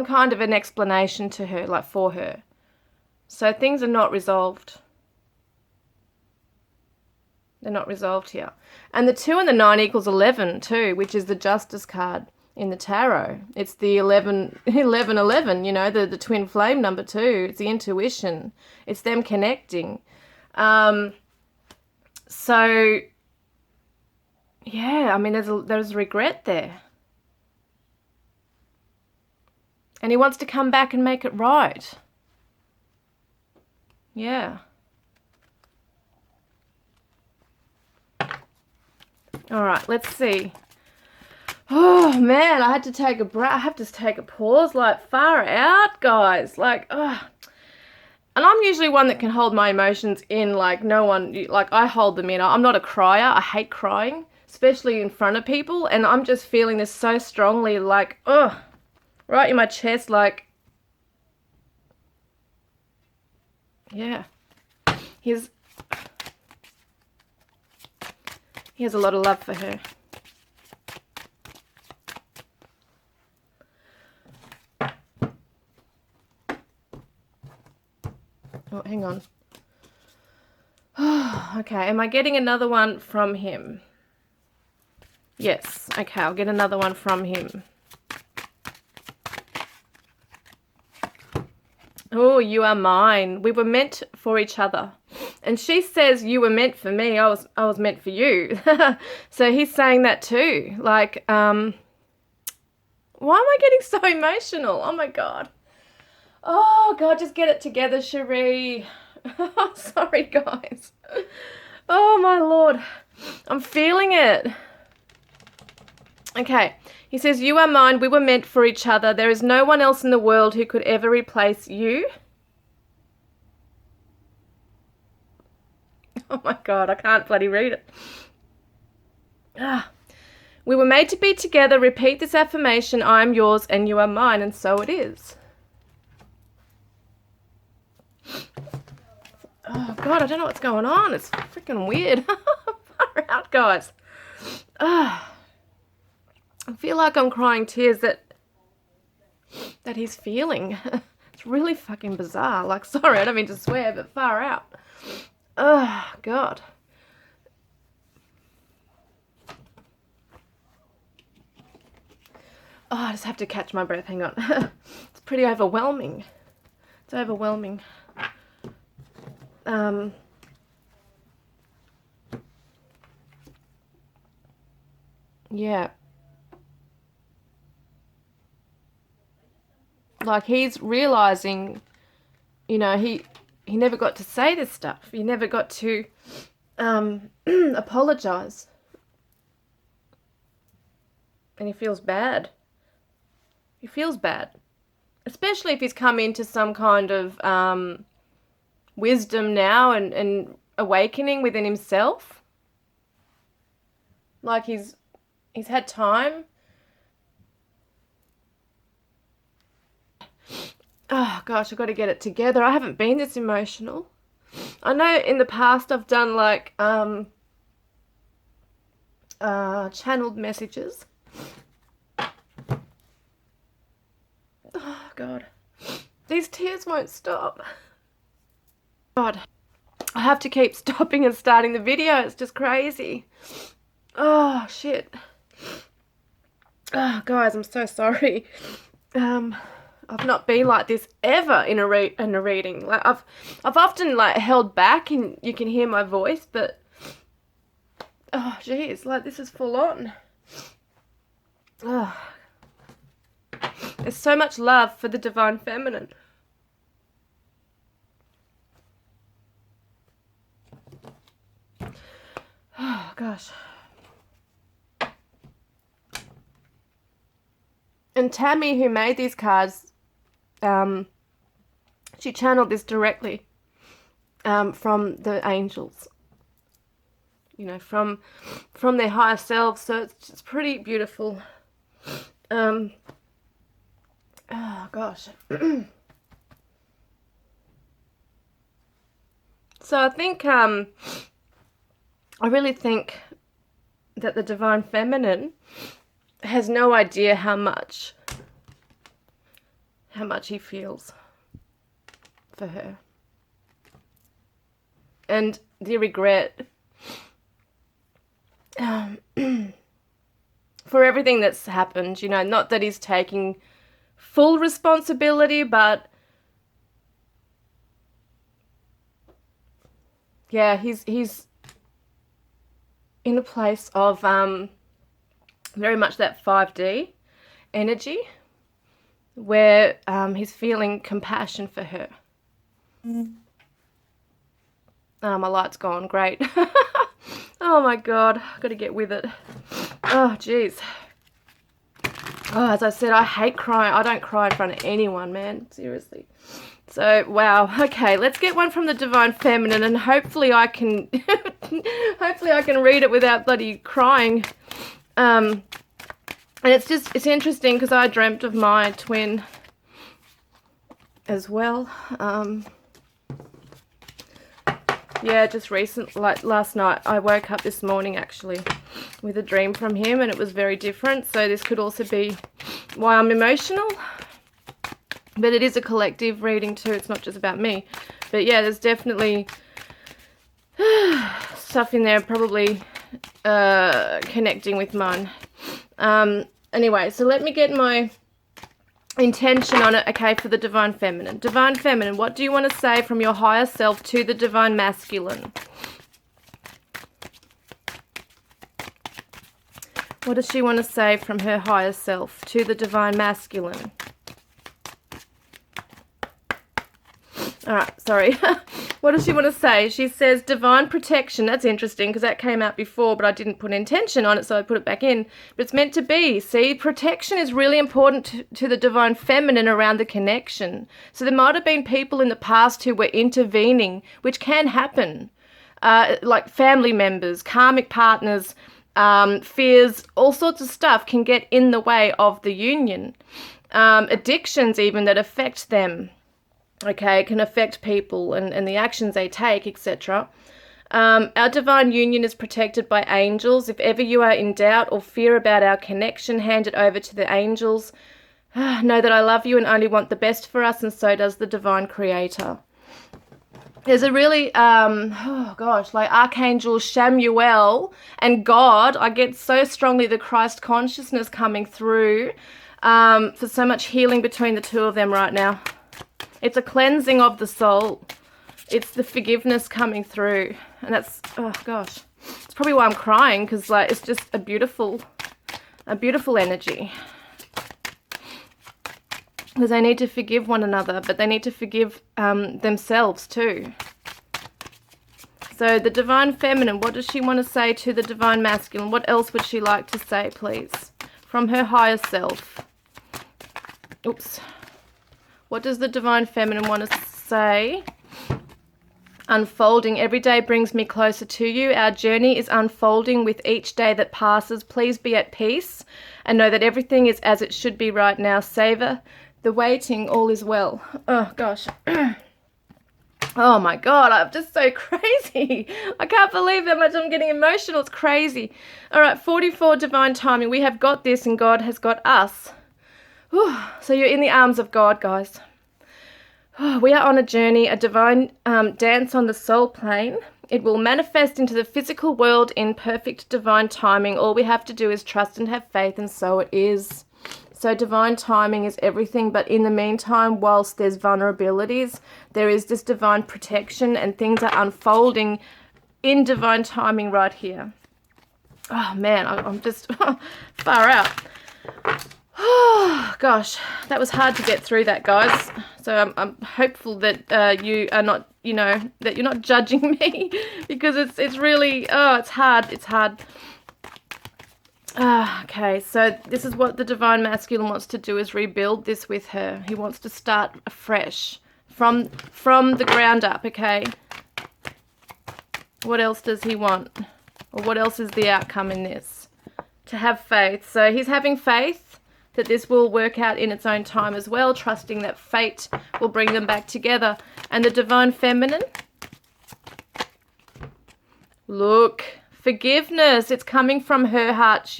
kind of an explanation to her, like for her. So things are not resolved. They're not resolved here. And the 2 and the 9 equals 11 too, which is the Justice card in the tarot. It's the 11, you know, the twin flame number 2. It's the intuition. It's them connecting. So, yeah, I mean, there's regret there. And he wants to come back and make it right. Yeah. All right, let's see. Oh, man, I had to take a breath. I have to take a pause, like, far out, guys. Like, ugh. And I'm usually one that can hold my emotions in, like, no one, like, I hold them in. I'm not a crier. I hate crying, especially in front of people. And I'm just feeling this so strongly, like, ugh, right in my chest, like, yeah. He has a lot of love for her. Oh, hang on. Okay, am I getting another one from him? Yes. Okay, I'll get another one from him. Oh, you are mine. We were meant for each other. And she says you were meant for me. I was meant for you. So he's saying that too. Like, why am I getting so emotional? Oh my God. Oh, God, just get it together, Sheree. Sorry, guys. Oh, my Lord. I'm feeling it. Okay. He says, you are mine. We were meant for each other. There is no one else in the world who could ever replace you. Oh, my God. I can't bloody read it. We were made to be together. Repeat this affirmation. I am yours and you are mine. And so it is. Oh, God, I don't know what's going on. It's freaking weird. Far out, guys. I feel like I'm crying tears that he's feeling. It's really fucking bizarre. Like, sorry, I don't mean to swear, but far out. Oh, God. Oh, I just have to catch my breath. Hang on. It's pretty overwhelming. It's overwhelming. Yeah. Like, he's realizing, you know, he never got to say this stuff. He never got to apologize. And he feels bad. He feels bad. Especially if he's come into some kind of wisdom now and awakening within himself. Like, he's had time. Oh, gosh, I've got to get it together. I haven't been this emotional. I know in the past I've done, like, channeled messages. Oh, God. These tears won't stop. God. I have to keep stopping and starting the video. It's just crazy. Oh, shit. Oh, guys, I'm so sorry. I've not been like this ever in a reading. Like I've often like held back and you can hear my voice, but oh geez, like this is full on. Oh. There's so much love for the divine feminine. Oh gosh. And Tammy, who made these cards, she channeled this directly from the angels, you know, from their higher selves. So it's pretty beautiful. Oh gosh. So I think I really think that the divine feminine has no idea how much he feels for her, and the regret for everything that's happened. You know, not that he's taking full responsibility, but yeah, he's in a place of very much that 5D energy, where he's feeling compassion for her. My light's gone. Great. Oh my god, I've got to get with it. Oh jeez. Oh, as I said, I hate crying. I don't cry in front of anyone, man. Seriously. So, wow. Okay, let's get one from the divine feminine, and hopefully I can hopefully I can read it without bloody crying. And it's interesting because I dreamt of my twin as well. Yeah, just like last night. I woke up this morning actually with a dream from him, and it was very different. So this could also be why I'm emotional. But it is a collective reading too. It's not just about me. But yeah, there's definitely stuff in there probably connecting with mine. Anyway, so let me get my intention on it. Okay, for the divine feminine. Divine feminine, what do you want to say from your higher self to the divine masculine? What does she want to say from her higher self to the divine masculine? Alright, sorry. What does she want to say? She says divine protection. That's interesting because that came out before, but I didn't put intention on it, so I put it back in. But it's meant to be. See, protection is really important to the divine feminine around the connection. So there might have been people in the past who were intervening, which can happen, like family members, karmic partners, fears, all sorts of stuff can get in the way of the union. Addictions even that affect them. Okay, it can affect people and the actions they take, etc. Our divine union is protected by angels. If ever you are in doubt or fear about our connection, hand it over to the angels. Know that I love you and only want the best for us, and so does the divine creator. There's a really, oh gosh, like Archangel Samuel and God. I get so strongly the Christ consciousness coming through for so much healing between the two of them right now. It's a cleansing of the soul. It's the forgiveness coming through. And that's, oh gosh. It's probably why I'm crying, because like it's just a beautiful energy. Because they need to forgive one another, but they need to forgive themselves too. So the divine feminine, what does she want to say to the divine masculine? What else would she like to say, please? From her higher self. Oops. What does the divine feminine want to say? Unfolding. Every day brings me closer to you. Our journey is unfolding with each day that passes. Please be at peace and know that everything is as it should be right now. Savor the waiting. All is well. Oh, gosh. Oh, my God. I'm just so crazy. I can't believe how much I'm getting emotional. It's crazy. All right, 44 divine timing. We have got this and God has got us. Whew. So you're in the arms of God, guys. We are on a journey, a divine dance on the soul plane. It will manifest into the physical world in perfect divine timing. All we have to do is trust and have faith, and so it is. So divine timing is everything, but in the meantime, whilst there's vulnerabilities, there is this divine protection, and things are unfolding in divine timing right here. Oh man, I'm just far out. Oh gosh, that was hard to get through that, guys. So I'm hopeful that you are not, you know, that you're not judging me, because it's really, it's hard. Okay, so this is what the divine masculine wants to do, is rebuild this with her. He wants to start afresh from the ground up. Okay, what else does he want, or what else is the outcome in this? To have faith. So he's having faith that this will work out in its own time as well, trusting that fate will bring them back together. And the divine feminine, look, forgiveness. It's coming from her heart.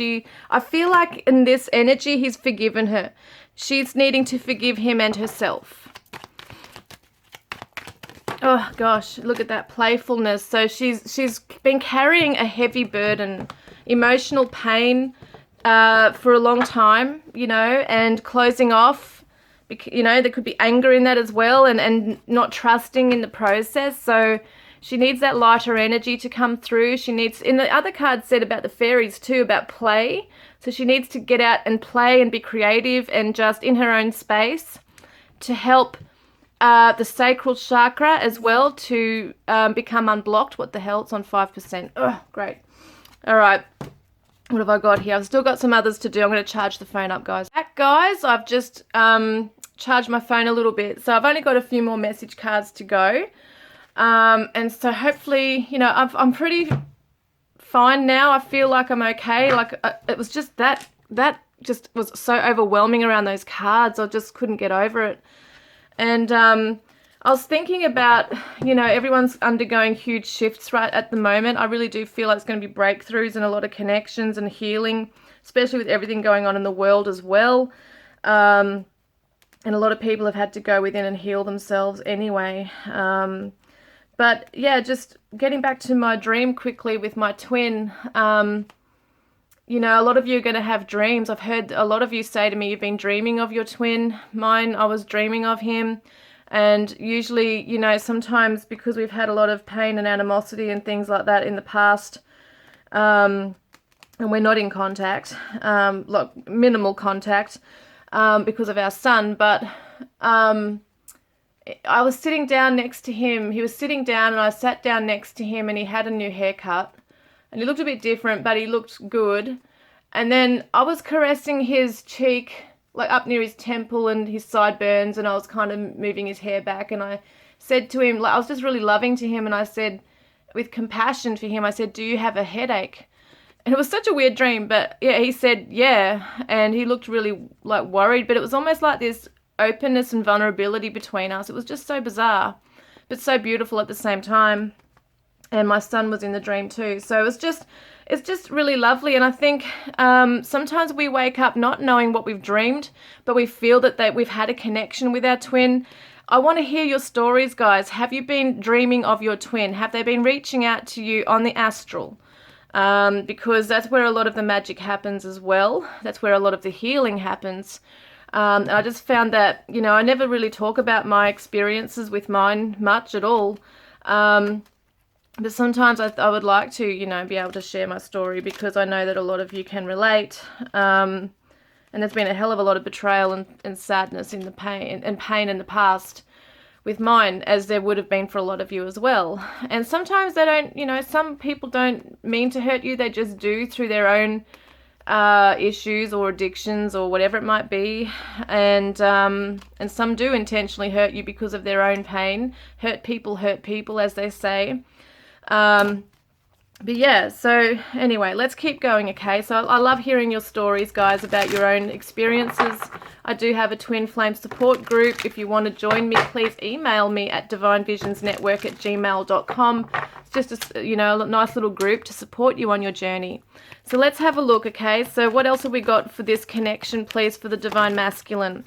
I feel like in this energy, he's forgiven her. She's needing to forgive him and herself. Oh gosh, look at that playfulness. So she's been carrying a heavy burden, emotional pain, for a long time, you know, and closing off, you know, there could be anger in that as well, and not trusting in the process. So she needs that lighter energy to come through. She needs, in the other card said about the fairies too, about play. So she needs to get out and play and be creative and just in her own space to help the sacral chakra as well to become unblocked. What the hell? It's on 5%. Oh, great. All right. What have I got here? I've still got some others to do. I'm going to charge the phone up, guys. Back, guys, I've just charged my phone a little bit. So I've only got a few more message cards to go. And so hopefully, you know, I'm pretty fine now. I feel like I'm okay. Like it was just that just was so overwhelming around those cards. I just couldn't get over it. And I was thinking about, you know, everyone's undergoing huge shifts right at the moment. I really do feel like it's going to be breakthroughs and a lot of connections and healing, especially with everything going on in the world as well. And a lot of people have had to go within and heal themselves anyway. But yeah, just getting back to my dream quickly with my twin. You know, a lot of you are going to have dreams. I've heard a lot of you say to me, you've been dreaming of your twin. Mine, I was dreaming of him. And usually, you know, sometimes because we've had a lot of pain and animosity and things like that in the past, and we're not in contact, like minimal contact, because of our son. But I was sitting down next to him. He was sitting down and I sat down next to him, and he had a new haircut. And he looked a bit different, but he looked good. And then I was caressing his cheek, like up near his temple and his sideburns, and I was kind of moving his hair back, and I said to him, like, I was just really loving to him, and I said, with compassion for him, I said, do you have a headache? And it was such a weird dream, but yeah, he said, yeah, and he looked really like worried, but it was almost like this openness and vulnerability between us. It was just so bizarre, but so beautiful at the same time. And my son was in the dream too. So it's just really lovely. And I think sometimes we wake up not knowing what we've dreamed, but we feel that we've had a connection with our twin. I want to hear your stories, guys. Have you been dreaming of your twin? Have they been reaching out to you on the astral? Because that's where a lot of the magic happens as well. That's where a lot of the healing happens. And I just found that, you know, I never really talk about my experiences with mine much at all. But sometimes I would like to, you know, be able to share my story, because I know that a lot of you can relate. And there's been a hell of a lot of betrayal and sadness in the pain in the past with mine, as there would have been for a lot of you as well. And sometimes they don't, you know, some people don't mean to hurt you. They just do through their own issues or addictions or whatever it might be. And some do intentionally hurt you because of their own pain. Hurt people, as they say. But yeah, so anyway, let's keep going, okay? So I love hearing your stories, guys, about your own experiences. I do have a Twin Flame support group. If you want to join me, please email me at divinevisionsnetwork@gmail.com. It's just a, you know, a nice little group to support you on your journey. So let's have a look, okay? So what else have we got for this connection, please, for the Divine Masculine?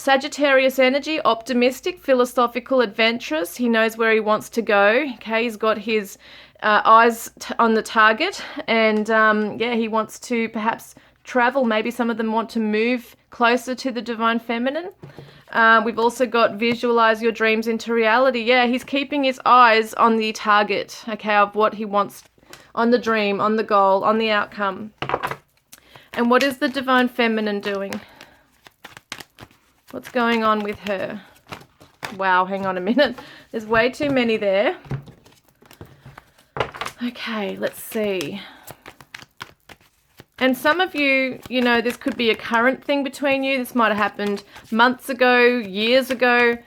Sagittarius energy, optimistic, philosophical, adventurous. He knows where he wants to go. Okay, he's got his eyes on the target, and yeah, he wants to perhaps travel. Maybe some of them want to move closer to the divine feminine. We've also got visualize your dreams into reality. Yeah, he's keeping his eyes on the target, okay, of what he wants, on the dream, on the goal, on the outcome. And what is the divine feminine doing? What's going on with her? Wow, hang on a minute. There's way too many there. Okay, let's see. And some of you, you know, this could be a current thing between you. This might have happened months ago, years ago.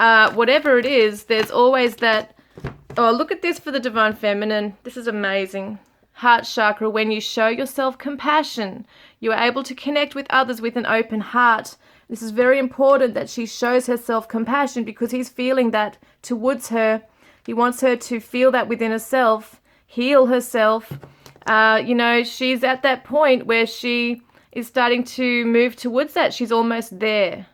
Whatever it is, there's always that, oh, look at this for the divine feminine. This is amazing. Heart chakra, when you show yourself compassion, you are able to connect with others with an open heart. This is very important that she shows herself compassion, because he's feeling that towards her. He wants her to feel that within herself, heal herself. You know, she's at that point where she is starting to move towards that. She's almost there.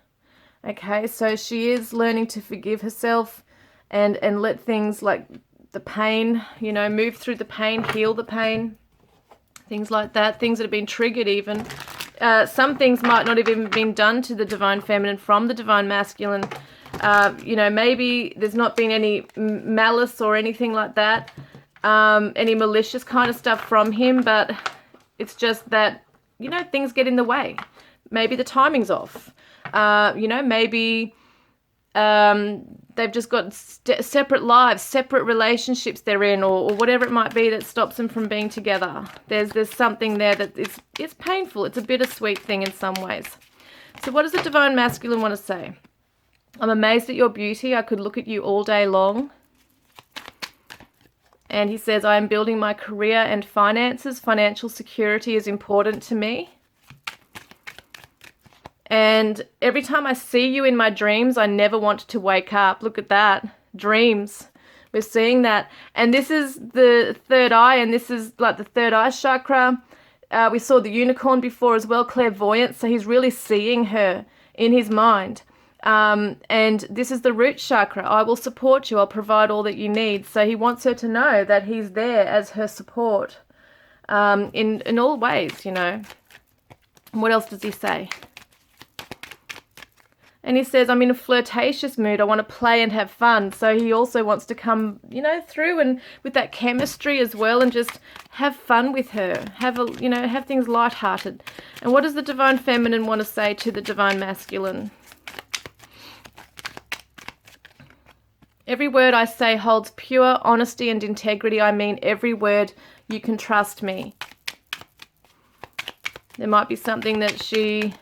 Okay, so she is learning to forgive herself and let things like the pain, you know, move through the pain, heal the pain, things like that, things that have been triggered even. Some things might not have even been done to the divine feminine from the divine masculine. You know, maybe there's not been any malice or anything like that, any malicious kind of stuff from him, but it's just that, you know, things get in the way. Maybe the timing's off. You know, maybe they've just got separate lives, separate relationships they're in, or whatever it might be that stops them from being together. There's something there that it's painful. It's a bittersweet thing in some ways. So what does the divine masculine want to say? I'm amazed at your beauty. I could look at you all day long. And he says, I am building my career and finances. Financial security is important to me. And every time I see you in my dreams, I never want to wake up. Look at that. Dreams. We're seeing that. And this is the third eye, and this is like the third eye chakra. We saw the unicorn before as well, clairvoyance. So he's really seeing her in his mind. And this is the root chakra. I will support you. I'll provide all that you need. So he wants her to know that he's there as her support in all ways, you know. And what else does he say? And he says, I'm in a flirtatious mood. I want to play and have fun. So he also wants to come, you know, through and with that chemistry as well, and just have fun with her. Have things lighthearted. And what does the divine feminine want to say to the divine masculine? Every word I say holds pure honesty and integrity. I mean every word. You can trust me. There might be something that she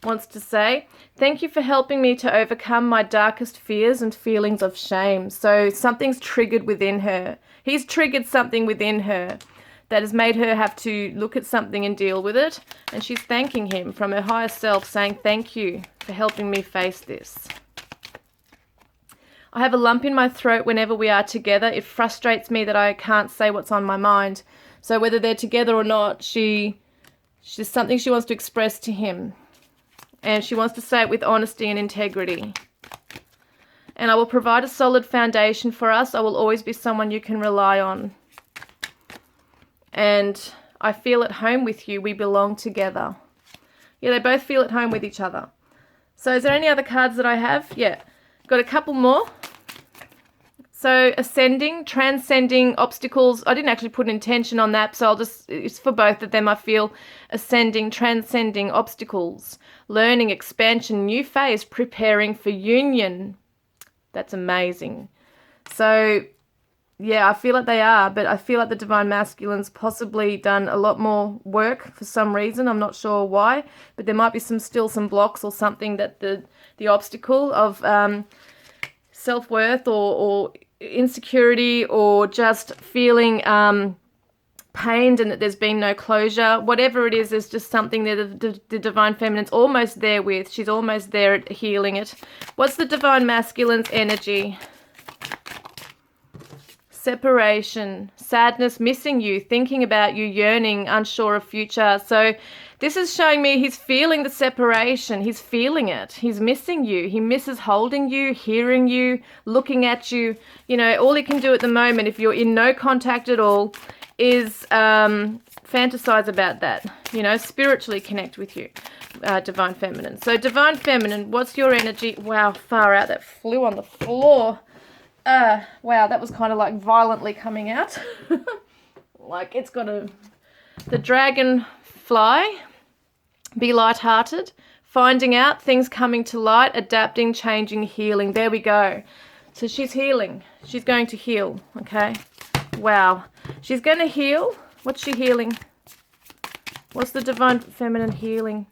wants to say. Thank you for helping me to overcome my darkest fears and feelings of shame. So something's triggered within her. He's triggered something within her that has made her have to look at something and deal with it. And she's thanking him from her higher self, saying, thank you for helping me face this. I have a lump in my throat whenever we are together. It frustrates me that I can't say what's on my mind. So whether they're together or not, she's something she wants to express to him. And she wants to say it with honesty and integrity. And I will provide a solid foundation for us. I will always be someone you can rely on. And I feel at home with you. We belong together. Yeah, they both feel at home with each other. So is there any other cards that I have? Yeah, got a couple more. So ascending, transcending obstacles. I didn't actually put an intention on that, so it's for both of them. I feel ascending, transcending obstacles, learning, expansion, new phase, preparing for union. That's amazing. So yeah, I feel like they are, but I feel like the divine masculine's possibly done a lot more work for some reason. I'm not sure why, but there might be still some blocks or something that the obstacle of self-worth or insecurity, or just feeling pained and that there's been no closure. Whatever it is, there's just something there the divine feminine's almost there with. She's almost there at healing it. What's the divine masculine's energy? Separation, sadness, missing you, thinking about you, yearning, unsure of future. So This is showing me he's feeling the separation. He's feeling it. He's missing you. He misses holding you, hearing you, looking at you. You know, all he can do at the moment, if you're in no contact at all, is fantasize about that. You know, spiritually connect with you, Divine Feminine. So Divine Feminine, what's your energy? Wow, far out. That flew on the floor. Wow, that was kind of like violently coming out. Like it's got the dragonfly. Be light-hearted. Finding out, things coming to light, adapting, changing, healing. There we go. So she's healing. She's going to heal, okay? Wow. She's going to heal. What's she healing? What's the Divine Feminine healing?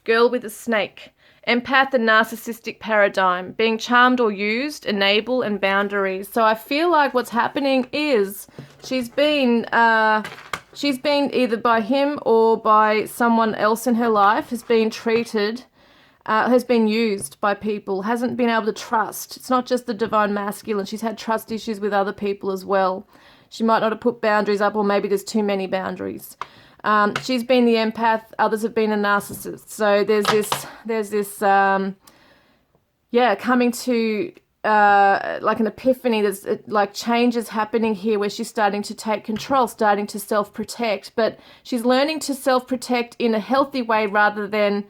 Girl with a snake. Empath and narcissistic paradigm. Being charmed or used, enable, and boundaries. So I feel like what's happening is she's been either by him or by someone else in her life, has been treated, has been used by people, hasn't been able to trust. It's not just the Divine Masculine. She's had trust issues with other people as well. She might not have put boundaries up, or maybe there's too many boundaries. She's been the empath. Others have been a narcissist. So there's this coming to like an epiphany. There's like changes happening here where she's starting to take control, starting to self-protect, but she's learning to self-protect in a healthy way rather than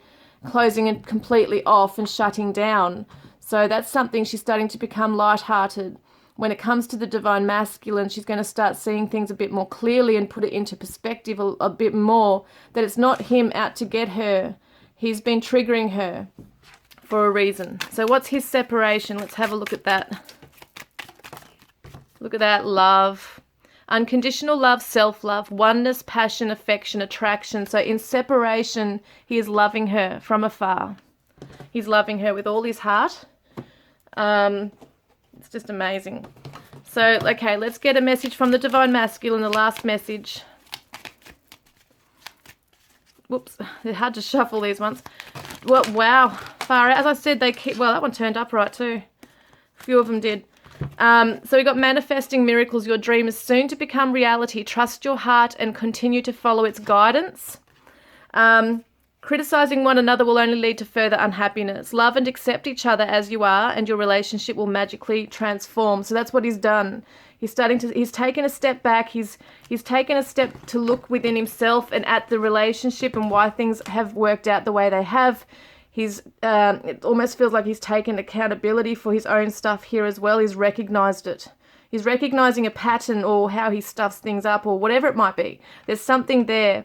closing it completely off and shutting down. So that's something. She's starting to become light-hearted. When it comes to the Divine Masculine, she's going to start seeing things a bit more clearly and put it into perspective a bit more, that it's not him out to get her. He's been triggering her for a reason. So what's his separation? Let's have a look at that. Look at that. Love. Unconditional love, self-love, oneness, passion, affection, attraction. So in separation, he is loving her from afar. He's loving her with all his heart. It's just amazing. So, okay, let's get a message from the Divine Masculine, the last message. Whoops, they're hard to shuffle, these ones. Well, wow, far out. As I said, they keep, well, that one turned up right too. A few of them did. So we got manifesting miracles. Your dream is soon to become reality. Trust your heart and continue to follow its guidance. Criticizing one another will only lead to further unhappiness. Love and accept each other as you are, and your relationship will magically transform. So that's what he's done. He's taken a step back. He's taken a step to look within himself and at the relationship and why things have worked out the way they have. It almost feels like he's taken accountability for his own stuff here as well. He's recognized it. He's recognizing a pattern or how he stuffs things up or whatever it might be. There's something there.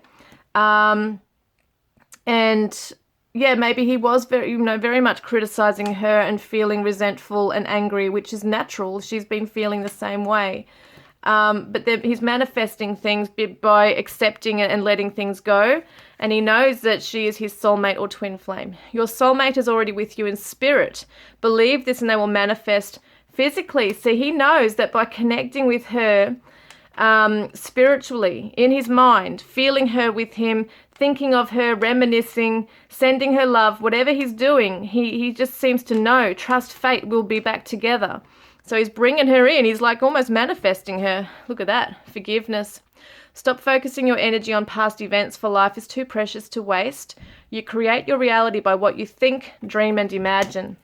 And yeah, maybe he was very much criticizing her and feeling resentful and angry, which is natural. She's been feeling the same way. But he's manifesting things by accepting it and letting things go. And he knows that she is his soulmate or twin flame. Your soulmate is already with you in spirit. Believe this and they will manifest physically. So he knows that by connecting with her spiritually, in his mind, feeling her with him, thinking of her, reminiscing, sending her love, whatever he's doing, he just seems to know, trust fate, we'll be back together. So he's bringing her in. He's like almost manifesting her. Look at that. Forgiveness. Stop focusing your energy on past events, for life is too precious to waste. You create your reality by what you think, dream, and imagine.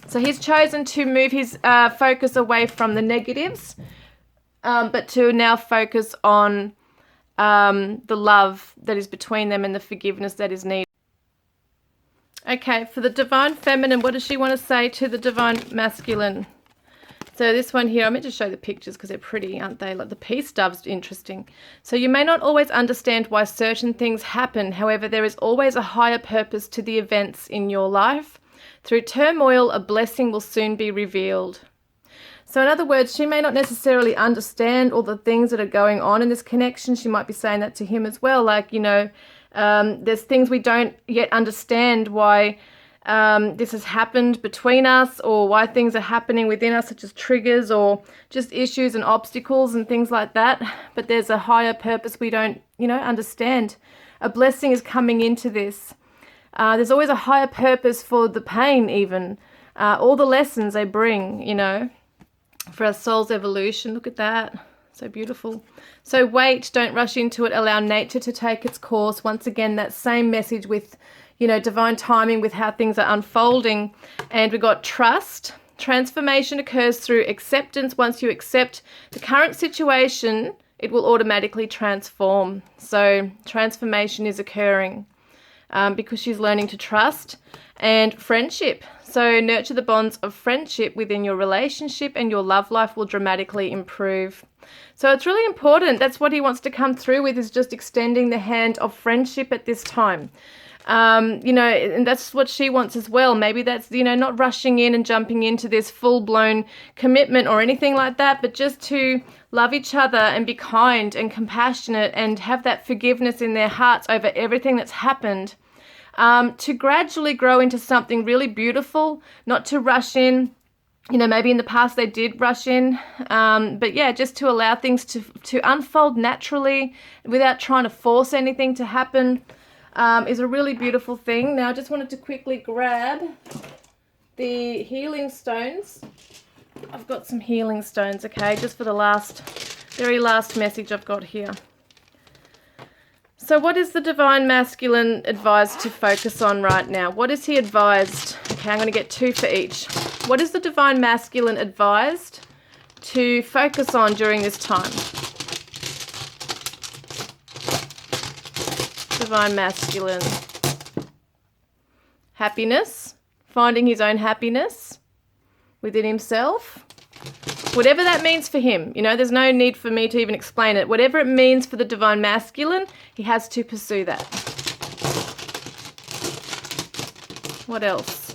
So he's chosen to move his focus away from the negatives, but to now focus on the love that is between them and the forgiveness that is needed. Okay, for the Divine Feminine, what does she want to say to the Divine Masculine? So this one here, I meant to show the pictures because they're pretty, aren't they? Like the peace stuff's interesting. So you may not always understand why certain things happen. However, there is always a higher purpose to the events in your life. Through turmoil, a blessing will soon be revealed. So in other words, she may not necessarily understand all the things that are going on in this connection. She might be saying that to him as well. Like, there's things we don't yet understand why this has happened between us, or why things are happening within us, such as triggers or just issues and obstacles and things like that. But there's a higher purpose we don't, understand. A blessing is coming into this. There's always a higher purpose for the pain even. All the lessons they bring, for our soul's evolution. Look at that. So beautiful. So wait, don't rush into it. Allow nature to take its course. Once again, that same message with, you know, divine timing with how things are unfolding. And we got trust. Transformation occurs through acceptance. Once you accept the current situation, it will automatically transform. So transformation is occurring because she's learning to trust. And friendship. So nurture the bonds of friendship within your relationship and your love life will dramatically improve. So it's really important. That's what he wants to come through with, is just extending the hand of friendship at this time. You know, and that's what she wants as well. Maybe that's, you know, not rushing in and jumping into this full-blown commitment or anything like that, but just to love each other and be kind and compassionate and have that forgiveness in their hearts over everything that's happened. To gradually grow into something really beautiful, not to rush in. You know, maybe in the past they did rush in, but yeah, just to allow things to unfold naturally without trying to force anything to happen is a really beautiful thing. Now, I just wanted to quickly grab the healing stones. I've got some healing stones, okay, just for the very last message I've got here. So what is the Divine Masculine advised to focus on right now? What is he advised? Okay, I'm going to get 2 for each. What is the Divine Masculine advised to focus on during this time? Divine Masculine. Happiness. Finding his own happiness within himself. Whatever that means for him, you know, there's no need for me to even explain it. Whatever it means for the Divine Masculine, he has to pursue that. What else?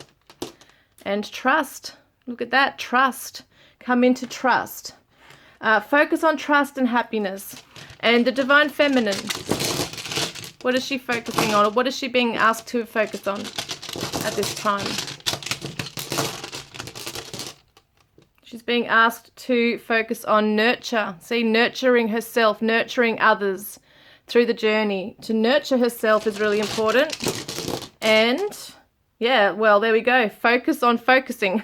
And trust. Look at that, trust. Come into trust. Focus on trust and happiness. And the Divine Feminine. What is she focusing on? Or what is she being asked to focus on at this time? She's being asked to focus on nurture. See, nurturing herself, nurturing others through the journey. To nurture herself is really important. And, yeah, well, there we go. Focus on focusing.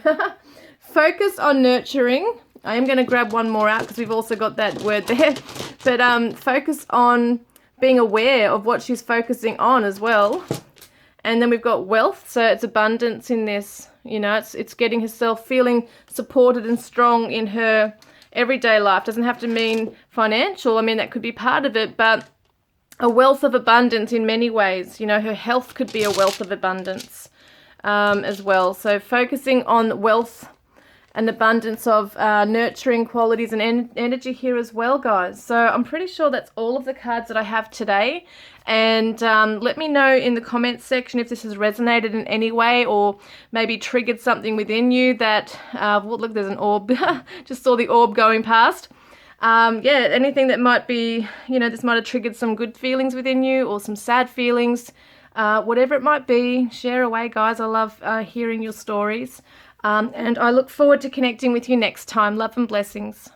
Focus on nurturing. I am going to grab one more out because we've also got that word there. But focus on being aware of what she's focusing on as well. And then we've got wealth, so it's abundance in this. You know, it's getting herself feeling supported and strong in her everyday life. Doesn't have to mean financial. I mean, that could be part of it, but a wealth of abundance in many ways. You know, her health could be a wealth of abundance as well. So focusing on wealth and abundance of nurturing qualities and energy here as well, guys. So I'm pretty sure that's all of the cards that I have today. And let me know in the comments section if this has resonated in any way or maybe triggered something within you that, well, look, there's an orb. Just saw the orb going past. Yeah, anything that might be, you know, this might have triggered some good feelings within you or some sad feelings. Whatever it might be, share away, guys. I love hearing your stories. And I look forward to connecting with you next time. Love and blessings.